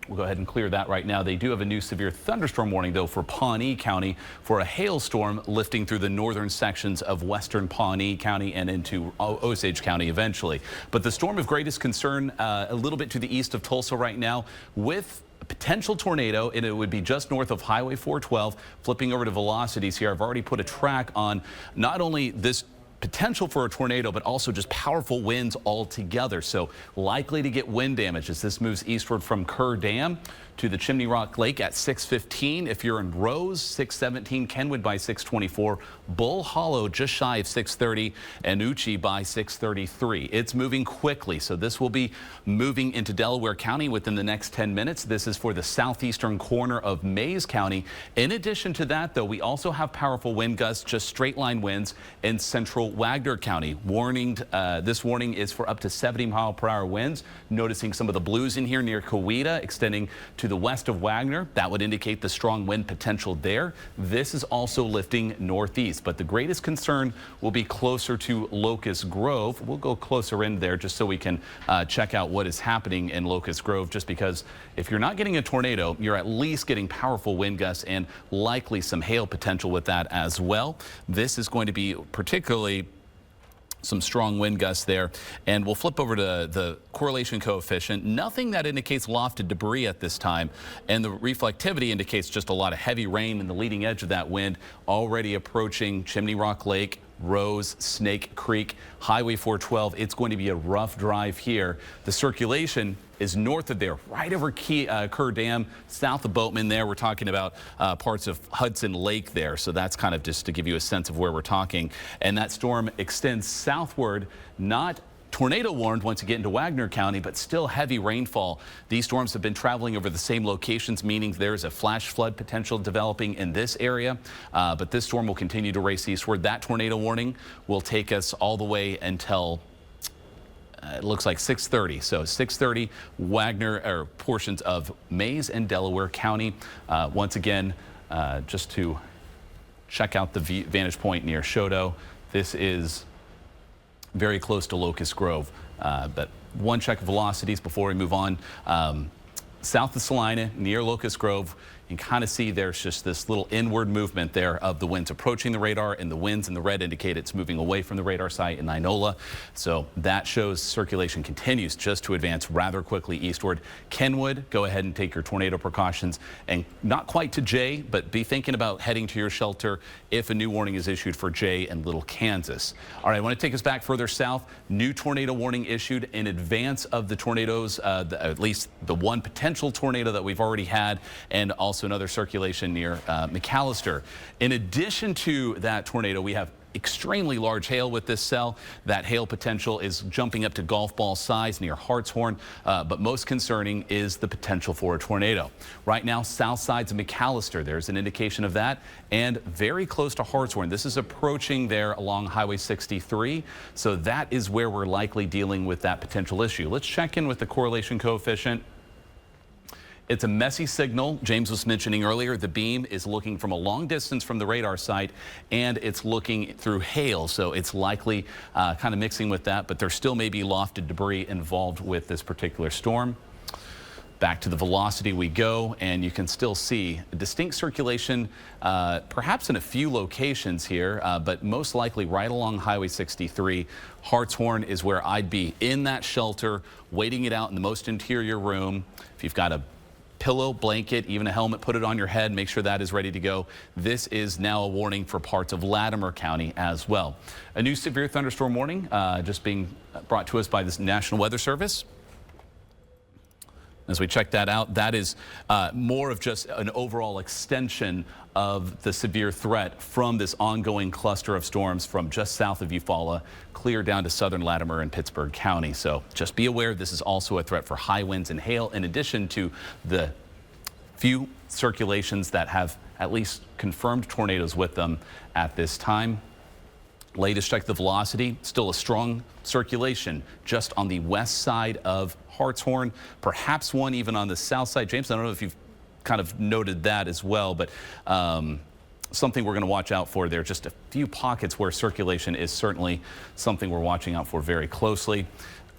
We'll go ahead and clear that right now. They do have a new severe thunderstorm warning, though, for Pawnee County for a hailstorm lifting through the northern sections of western Pawnee County and into Osage County eventually. But the storm of greatest concern a little bit to the east of Tulsa right now with a potential tornado, and it would be just north of Highway 412. Flipping over to velocities here, I've already put a track on not only this potential for a tornado, but also just powerful winds altogether. So likely to get wind damage as this moves eastward from Kerr Dam to the Chimney Rock Lake at 6:15. If you're in Rose, 6:17, Kenwood by 6:24, Bull Hollow just shy of 6:30, and Uchi by 6:33. It's moving quickly, so this will be moving into Delaware County within the next 10 minutes. This is for the southeastern corner of Mays County. In addition to that, though, we also have powerful wind gusts, just straight line winds in central Wagner County. This warning is for up to 70-mile-per-hour winds. Noticing some of the blues in here near Coweta, extending to the west of Wagner. That would indicate the strong wind potential there. This is also lifting northeast, but the greatest concern will be closer to Locust Grove. We'll go closer in there just so we can check out what is happening in Locust Grove, just because if you're not getting a tornado, you're at least getting powerful wind gusts and likely some hail potential with that as well. This is going to be particularly some strong wind gusts there, and we'll flip over to the correlation coefficient. Nothing that indicates lofted debris at this time, and the reflectivity indicates just a lot of heavy rain in the leading edge of that wind already approaching Chimney Rock Lake, Rose, Snake Creek, Highway 412. It's going to be a rough drive here. The circulation is north of there, right over Kerr Dam, south of Boatman there. We're talking about parts of Hudson Lake there. So that's kind of just to give you a sense of where we're talking. And that storm extends southward, not tornado warned once you get into Wagner County, but still heavy rainfall. These storms have been traveling over the same locations, meaning there's a flash flood potential developing in this area. But this storm will continue to race eastward. That tornado warning will take us all the way until it looks like 6:30. So 6:30, Wagner, or portions of Mays and Delaware County. Once again, just to check out the vantage point near Shodo, this is very close to Locust Grove. But one check of velocities before we move on. South of Salina, near Locust Grove, you can kind of see there's just this little inward movement there of the winds approaching the radar, and the winds in the red indicate it's moving away from the radar site in Inola. So that shows circulation continues just to advance rather quickly eastward. Kenwood, go ahead and take your tornado precautions, and not quite to Jay, but be thinking about heading to your shelter if a new warning is issued for Jay and Little Kansas. All right, I want to take us back further south. New tornado warning issued in advance of the tornadoes, at least the one potential tornado that we've already had, and also another circulation near McAllister. In addition to that tornado, we have extremely large hail with this cell. That hail potential is jumping up to golf ball size near Hartshorn, but most concerning is the potential for a tornado. Right now, south sides of McAllister, there's an indication of that, and very close to Hartshorn. This is approaching there along Highway 63, so that is where we're likely dealing with that potential issue. Let's check in with the correlation coefficient. It's a messy signal. James was mentioning earlier, the beam is looking from a long distance from the radar site, and it's looking through hail. So it's likely kind of mixing with that, but there still may be lofted debris involved with this particular storm. Back to the velocity we go, and you can still see a distinct circulation, perhaps in a few locations here, but most likely right along Highway 63. Hartshorn is where I'd be, in that shelter, waiting it out in the most interior room. If you've got a pillow, blanket, even a helmet, put it on your head, make sure that is ready to go. This is now a warning for parts of Latimer County as well. A new severe thunderstorm warning just being brought to us by the National Weather Service. As we check that out, that is more of just an overall extension of the severe threat from this ongoing cluster of storms from just south of Eufaula, clear down to southern Latimer and Pittsburg County. So just be aware this is also a threat for high winds and hail, in addition to the few circulations that have at least confirmed tornadoes with them at this time. Latest check the velocity, still a strong circulation just on the west side of Hartshorn, perhaps one even on the south side. James, I don't know if you've kind of noted that as well, but something we're going to watch out for there. Just a few pockets where circulation is certainly something we're watching out for very closely.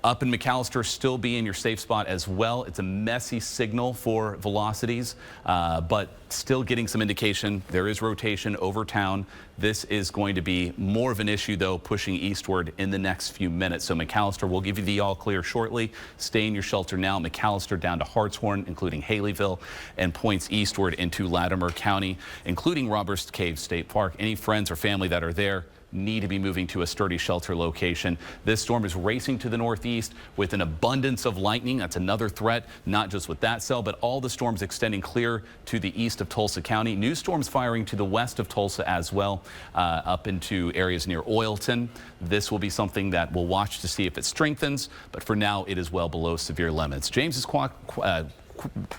Up in McAllister, still be in your safe spot as well. It's a messy signal for velocities, but still getting some indication there is rotation over town. This is going to be more of an issue, though, pushing eastward in the next few minutes. So McAllister, we'll give you the all clear shortly. Stay in your shelter now. McAllister down to Hartshorn, including Haleyville, and points eastward into Latimer County, including Robbers Cave State Park. Any friends or family that are there need to be moving to a sturdy shelter location. This storm is racing to the northeast with an abundance of lightning. That's another threat, not just with that cell, but all the storms extending clear to the east of Tulsa County. New storms firing to the west of Tulsa as well, up into areas near Oilton. This will be something that we'll watch to see if it strengthens, but for now it is well below severe limits. James is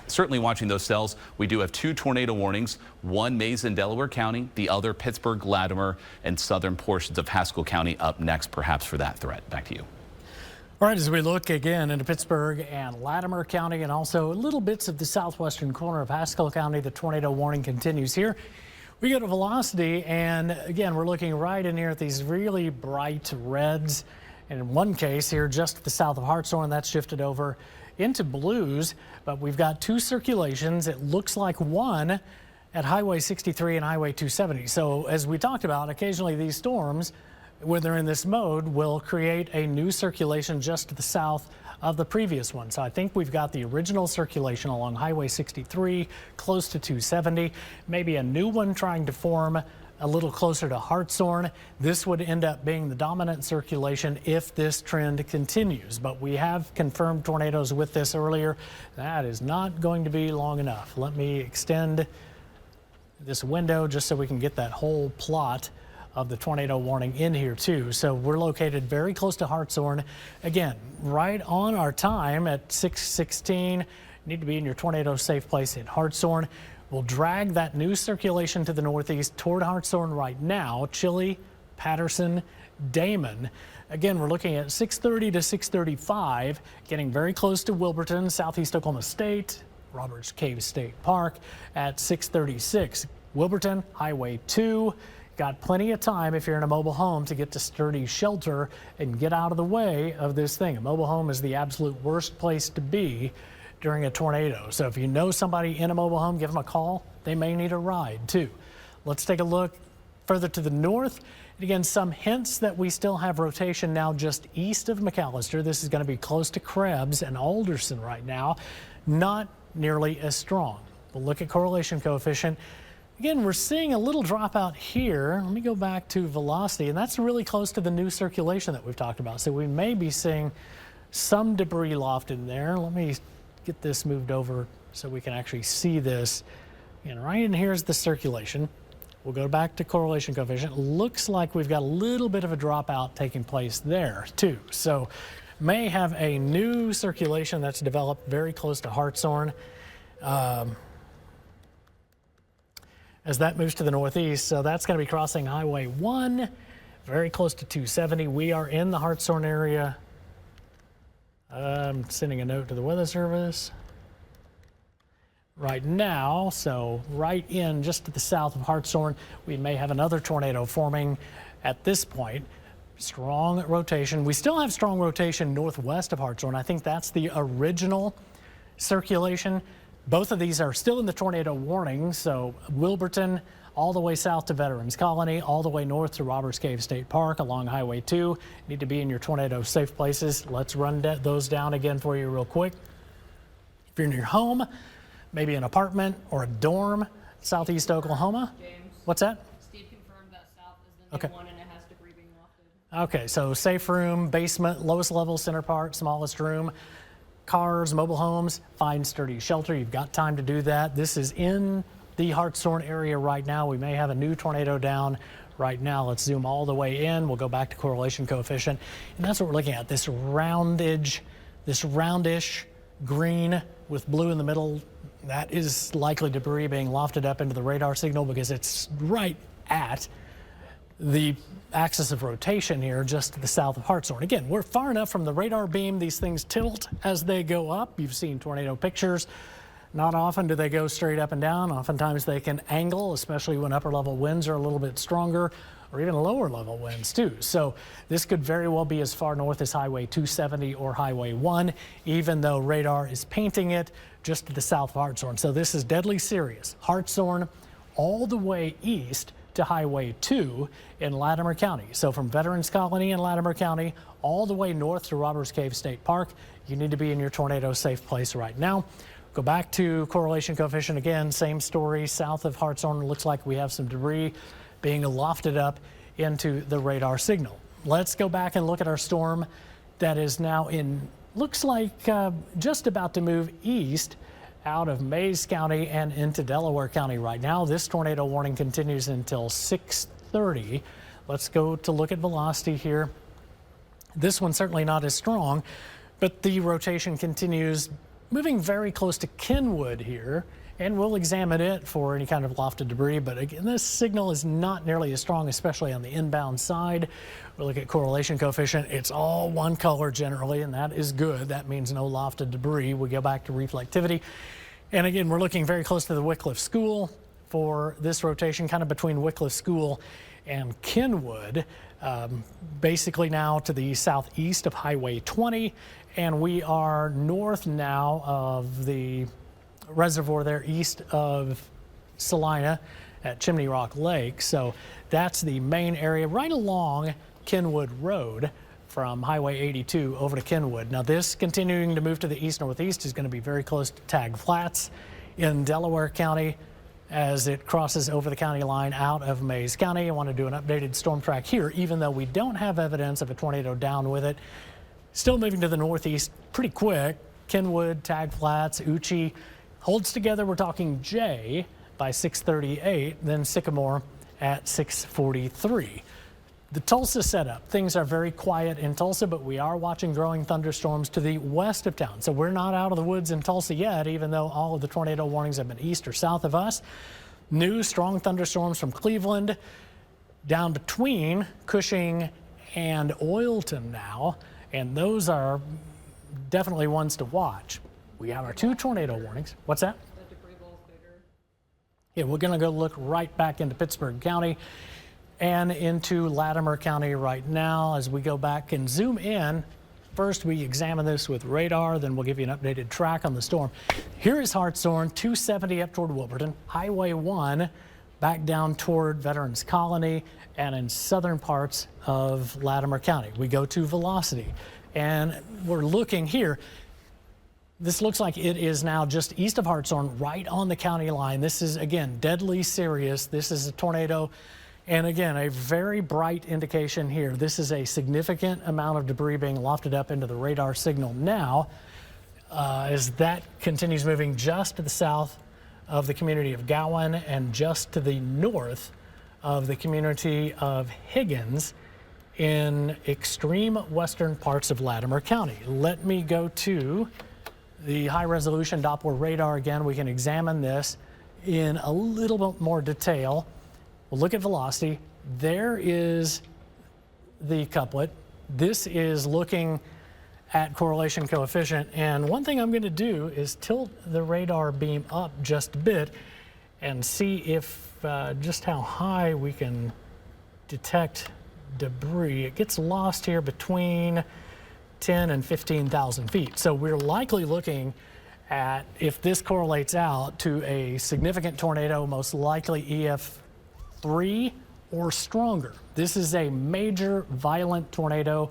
certainly watching those cells. We do have 2 tornado warnings, one Mays in Delaware County, the other Pittsburg, Latimer, and southern portions of Haskell County up next, perhaps for that threat. Back to you. All right, as we look again into Pittsburg and Latimer County and also little bits of the southwestern corner of Haskell County, the tornado warning continues here. We go to velocity, and again, we're looking right in here at these really bright reds. And in one case here, just to the south of Hartshorn, that's shifted over into blues, but we've got 2 circulations. It looks like one at Highway 63 and Highway 270. So as we talked about, occasionally these storms, when they're in this mode, will create a new circulation just to the south of the previous one. So I think we've got the original circulation along Highway 63, close to 270, maybe a new one trying to form a little closer to Hartshorn. This would end up being the dominant circulation if this trend continues. But we have confirmed tornadoes with this earlier. That is not going to be long enough. Let me extend this window just so we can get that whole plot of the tornado warning in here too. So we're located very close to Hartshorn. Again, right on our time at 6:16. Need to be in your tornado safe place in Hartshorn. We'll drag that new circulation to the northeast toward Hartshorn right now. Chile, Patterson, Damon. Again, we're looking at 6:30 to 6:35, getting very close to Wilburton, southeast Oklahoma State, Robbers Cave State Park at 6:36. Wilburton, Highway 2. Got plenty of time if you're in a mobile home to get to sturdy shelter and get out of the way of this thing. A mobile home is the absolute worst place to be during a tornado. So if you know somebody in a mobile home, give them a call. They may need a ride too. Let's take a look further to the north. And again, some hints that we still have rotation now just east of McAllister. This is going to be close to Krebs and Alderson right now. Not nearly as strong. We'll look at correlation coefficient. Again, we're seeing a little dropout here. Let me go back to velocity, and that's really close to the new circulation that we've talked about. So we may be seeing some debris loft in there. Let me get this moved over so we can actually see this. And right in here is the circulation. We'll go back to correlation coefficient. Looks like we've got a little bit of a dropout taking place there too. So may have a new circulation that's developed very close to Hartshorn. As that moves to the northeast, so that's going to be crossing Highway 1, very close to 270. We are in the Hartshorn area. I'm sending a note to the Weather Service right now, so right in just to the south of Hartshorn, we may have another tornado forming at this point. Strong rotation. We still have strong rotation northwest of Hartshorn. I think that's the original circulation. Both of these are still in the tornado warning, so Wilburton all the way south to Veterans Colony, all the way north to Roberts Cave State Park along Highway 2. Need to be in your tornado safe places. Let's run those down again for you real quick. If you're in your home, maybe an apartment or a dorm, southeast Oklahoma. James. What's that? Steve confirmed that south is the Okay. new one and it has debris being wafted. Okay, so safe room, basement, lowest level, center part, smallest room. Cars, mobile homes, find sturdy shelter. You've got time to do that. This is in the Hartshorn area right now. We may have a new tornado down right now. Let's zoom all the way in. We'll go back to correlation coefficient. And that's what we're looking at, this roundish green with blue in the middle. That is likely debris being lofted up into the radar signal because it's right at the axis of rotation here just to the south of Hartshorn. Again, we're far enough from the radar beam. These things tilt as they go up. You've seen tornado pictures. Not often do they go straight up and down. Oftentimes they can angle, especially when upper level winds are a little bit stronger, or even lower level winds too. So this could very well be as far north as Highway 270 or Highway 1, even though radar is painting it just to the south of Hartshorn. So this is deadly serious. Hartshorn all the way east to Highway 2 in Latimer County. So from Veterans Colony in Latimer County all the way north to Roberts Cave State Park, you need to be in your tornado safe place right now. Go back to correlation coefficient again, same story. South of Hartshorn, looks like we have some debris being lofted up into the radar signal. Let's go back and look at our storm that is now looks like just about to move east out of Mayes County and into Delaware County right now. This tornado warning continues until 6:30. Let's go to look at velocity here. This one's certainly not as strong, but the rotation continues moving very close to Kenwood here, and we'll examine it for any kind of lofted debris. But again, this signal is not nearly as strong, especially on the inbound side. We'll look at correlation coefficient. It's all one color generally, and that is good. That means no lofted debris. We go back to reflectivity. And again, we're looking very close to the Wycliffe School for this rotation, kind of between Wycliffe School and Kenwood, basically now to the southeast of Highway 20. And we are north now of the reservoir there, east of Salina at Chimney Rock Lake. So that's the main area right along Kenwood Road from Highway 82 over to Kenwood. Now this continuing to move to the east-northeast is going to be very close to Tag Flats in Delaware County as it crosses over the county line out of Mayes County. I want to do an updated storm track here, even though we don't have evidence of a tornado down with it. Still moving to the northeast pretty quick. Kenwood, Tag Flats, Uchi holds together. We're talking J by 6:38, then Sycamore at 6:43. The Tulsa setup, things are very quiet in Tulsa, but we are watching growing thunderstorms to the west of town. So we're not out of the woods in Tulsa yet, even though all of the tornado warnings have been east or south of us. New strong thunderstorms from Cleveland down between Cushing and Oilton now, and those are definitely ones to watch. We have our 2 tornado warnings. What's that? The debris bowl is bigger. Yeah, we're going to go look right back into Pittsburg County and into Latimer County right now as we go back and zoom in. First, we examine this with radar, then we'll give you an updated track on the storm. Here is Hartshorn, 270 up toward Wilburton, Highway 1 back down toward Veterans Colony and in southern parts of Latimer County. We go to velocity, and we're looking here. This looks like it is now just east of Hartshorn, right on the county line. This is, again, deadly serious. This is a tornado. And again, a very bright indication here. This is a significant amount of debris being lofted up into the radar signal now as that continues moving just to the south of the community of Gowan and just to the north of the community of Higgins in extreme western parts of Latimer County. Let me go to the high resolution Doppler radar again. We can examine this in a little bit more detail. We'll look at velocity. There is the couplet. This is looking at correlation coefficient. And one thing I'm going to do is tilt the radar beam up just a bit and see if just how high we can detect debris. It gets lost here between 10 and 15,000 feet. So we're likely looking if this correlates out to a significant tornado, most likely EF3 or stronger. This is a major violent tornado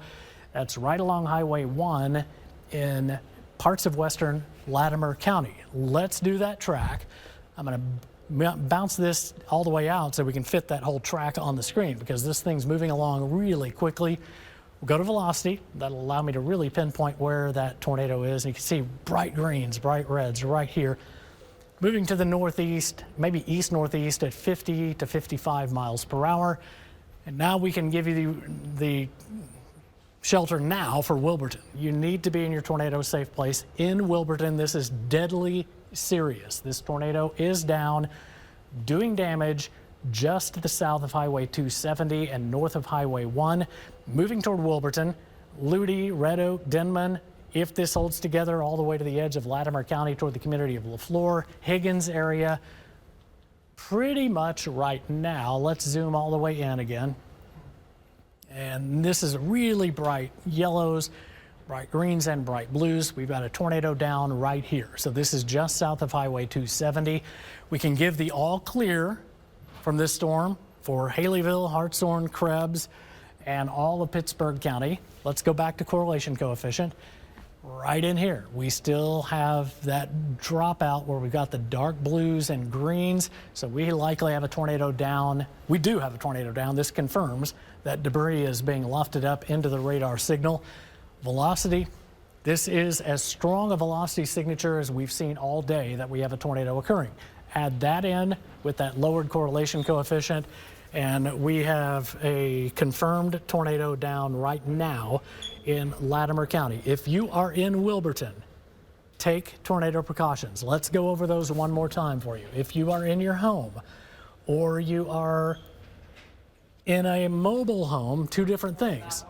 that's right along Highway 1 in parts of western Latimer County. Let's do that track. I'm going to bounce this all the way out so we can fit that whole track on the screen because this thing's moving along really quickly. We'll go to velocity. That'll allow me to really pinpoint where that tornado is. And you can see bright greens, bright reds right here. Moving to the northeast, maybe east-northeast at 50 to 55 miles per hour. And now we can give you the shelter now for Wilburton. You need to be in your tornado safe place in Wilburton. This is deadly serious. This tornado is down, doing damage just to the south of Highway 270 and north of Highway 1, moving toward Wilburton, Ludi, Red Oak, Denman. If this holds together all the way to the edge of Latimer County toward the community of LaFleur, Higgins area, pretty much right now. Let's zoom all the way in again. And this is really bright yellows, bright greens, and bright blues. We've got a tornado down right here. So this is just south of Highway 270. We can give the all clear from this storm for Haleyville, Hartshorn, Krebs, and all of Pittsburg County. Let's go back to correlation coefficient. Right in here, we still have that dropout where we've got the dark blues and greens. So we likely have a tornado down. We do have a tornado down. This confirms that debris is being lofted up into the radar signal. Velocity, this is as strong a velocity signature as we've seen all day that we have a tornado occurring. Add that in with that lowered correlation coefficient, and we have a confirmed tornado down right now in Latimer County. If you are in Wilburton, take tornado precautions. Let's go over those one more time for you. If you are in your home or you are in a mobile home, two different things.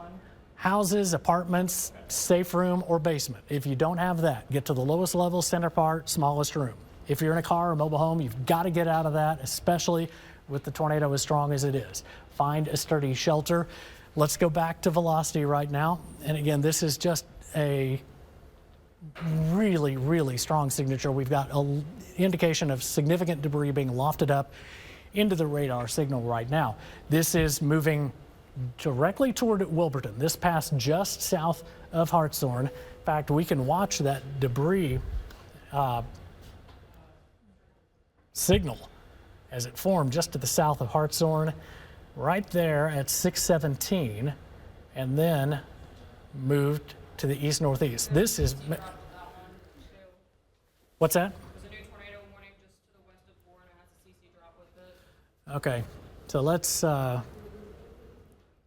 Houses, apartments, safe room, or basement. If you don't have that, get to the lowest level, center part, smallest room. If you're in a car or mobile home, you've got to get out of that, especially with the tornado as strong as it is. Find a sturdy shelter. Let's go back to velocity right now. And again, this is just a really, really strong signature. We've got an indication of significant debris being lofted up into the radar signal right now. This is moving directly toward Wilburton. This passed just south of Hartshorn. In fact, we can watch that debris signal as it formed just to the south of Hartshorn, right there at 617, and then moved to the east-northeast. This is... What's that? There's a new tornado warning just to the west of 4 and it has a CC drop with it. Okay, so let's...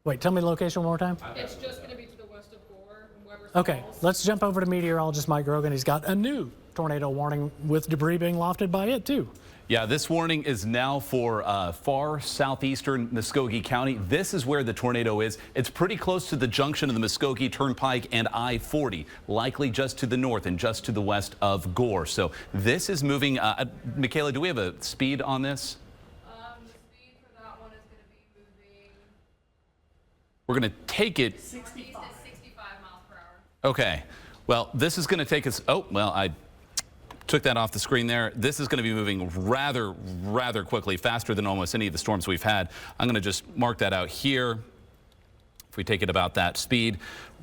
wait, tell me the location one more time. It's just going to be to the west of 4. Weber Okay, Falls. let's jump over to meteorologist Mike Grogan. He's got a new tornado warning with debris being lofted by it, too. Yeah, this warning is now for far southeastern Muskogee County. This is where the tornado is. It's pretty close to the junction of the Muskogee Turnpike and I-40, likely just to the north and just to the west of Gore. So this is moving. Michaela, do we have a speed on this? The speed for that one is going to be moving. We're going to take it. Northeast is 65 miles per hour. Okay. Well, this is going to take us. Oh, well, I took that off the screen there. This is going to be moving rather quickly, faster than almost any of the storms we've had. I'm going to just mark that out here. If we take it about that speed.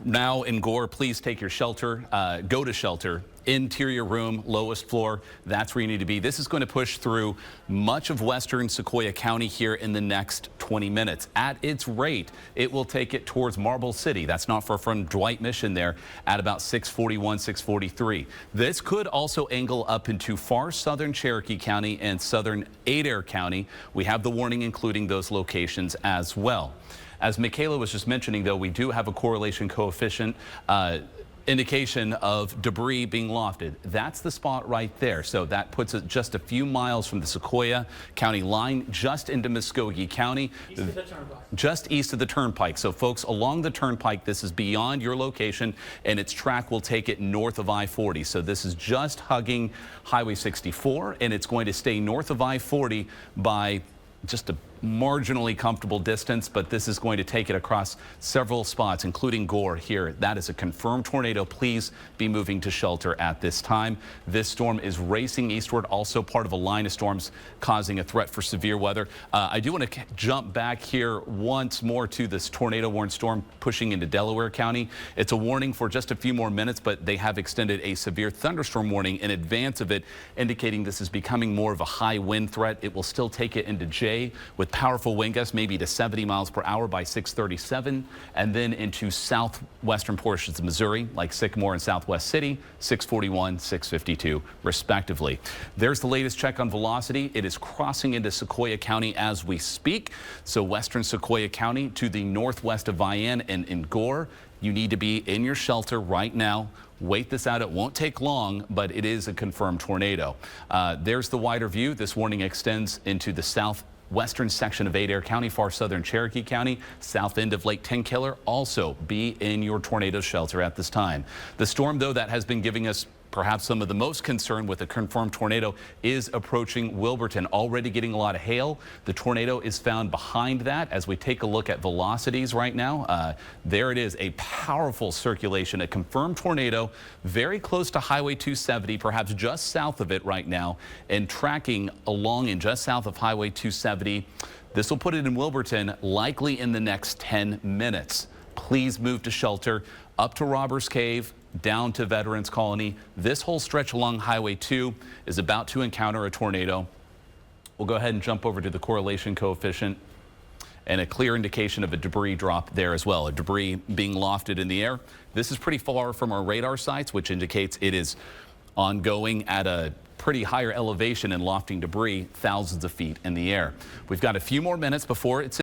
Now in Gore, please take your shelter, go to shelter, interior room, lowest floor. That's where you need to be. This is going to push through much of western Sequoia County here in the next 20 minutes. At its rate, it will take it towards Marble City. That's not far from Dwight Mission there at about 641, 643. This could also angle up into far southern Cherokee County and southern Adair County. We have the warning including those locations as well. As Michaela was just mentioning, though, we do have a correlation coefficient indication of debris being lofted. That's the spot right there. So that puts it just a few miles from the Sequoia County line, just into Muskogee County. East of the turnpike. Just east of the turnpike. So folks, along the turnpike, this is beyond your location, and its track will take it north of I-40. So this is just hugging Highway 64, and it's going to stay north of I-40 by just marginally comfortable distance, but this is going to take it across several spots, including Gore here. That is a confirmed tornado. Please be moving to shelter at this time. This storm is racing eastward, also part of a line of storms causing a threat for severe weather. I do want to jump back here once more to this tornado warned storm pushing into Delaware County. It's a warning for just a few more minutes, but they have extended a severe thunderstorm warning in advance of it, indicating this is becoming more of a high wind threat. It will still take it into J with powerful wind gusts, maybe to 70 miles per hour by 6:37, and then into southwestern portions of Missouri, like Sycamore and Southwest City, 6:41, 6:52, respectively. There's the latest check on velocity. It is crossing into Sequoyah County as we speak. So western Sequoyah County to the northwest of Vian and in Gore. You need to be in your shelter right now. Wait this out. It won't take long, but it is a confirmed tornado. There's the wider view. This warning extends into the southwestern section of Adair County, far southern Cherokee County, south end of Lake Tenkiller. Also be in your tornado shelter at this time. The storm, though, that has been giving us perhaps some of the most concern with a confirmed tornado is approaching Wilburton, already getting a lot of hail. The tornado is found behind that. As we take a look at velocities right now, there it is, a powerful circulation, a confirmed tornado very close to Highway 270, perhaps just south of it right now, and tracking along in just south of Highway 270. This will put it in Wilburton likely in the next 10 minutes. Please move to shelter, up to Robbers Cave, down to Veterans Colony. This whole stretch along Highway 2 is about to encounter a tornado. We'll go ahead and jump over to the correlation coefficient and a clear indication of a debris drop there as well, a debris being lofted in the air. This is pretty far from our radar sites, which indicates it is ongoing at a pretty higher elevation and lofting debris thousands of feet in the air. We've got a few more minutes before it's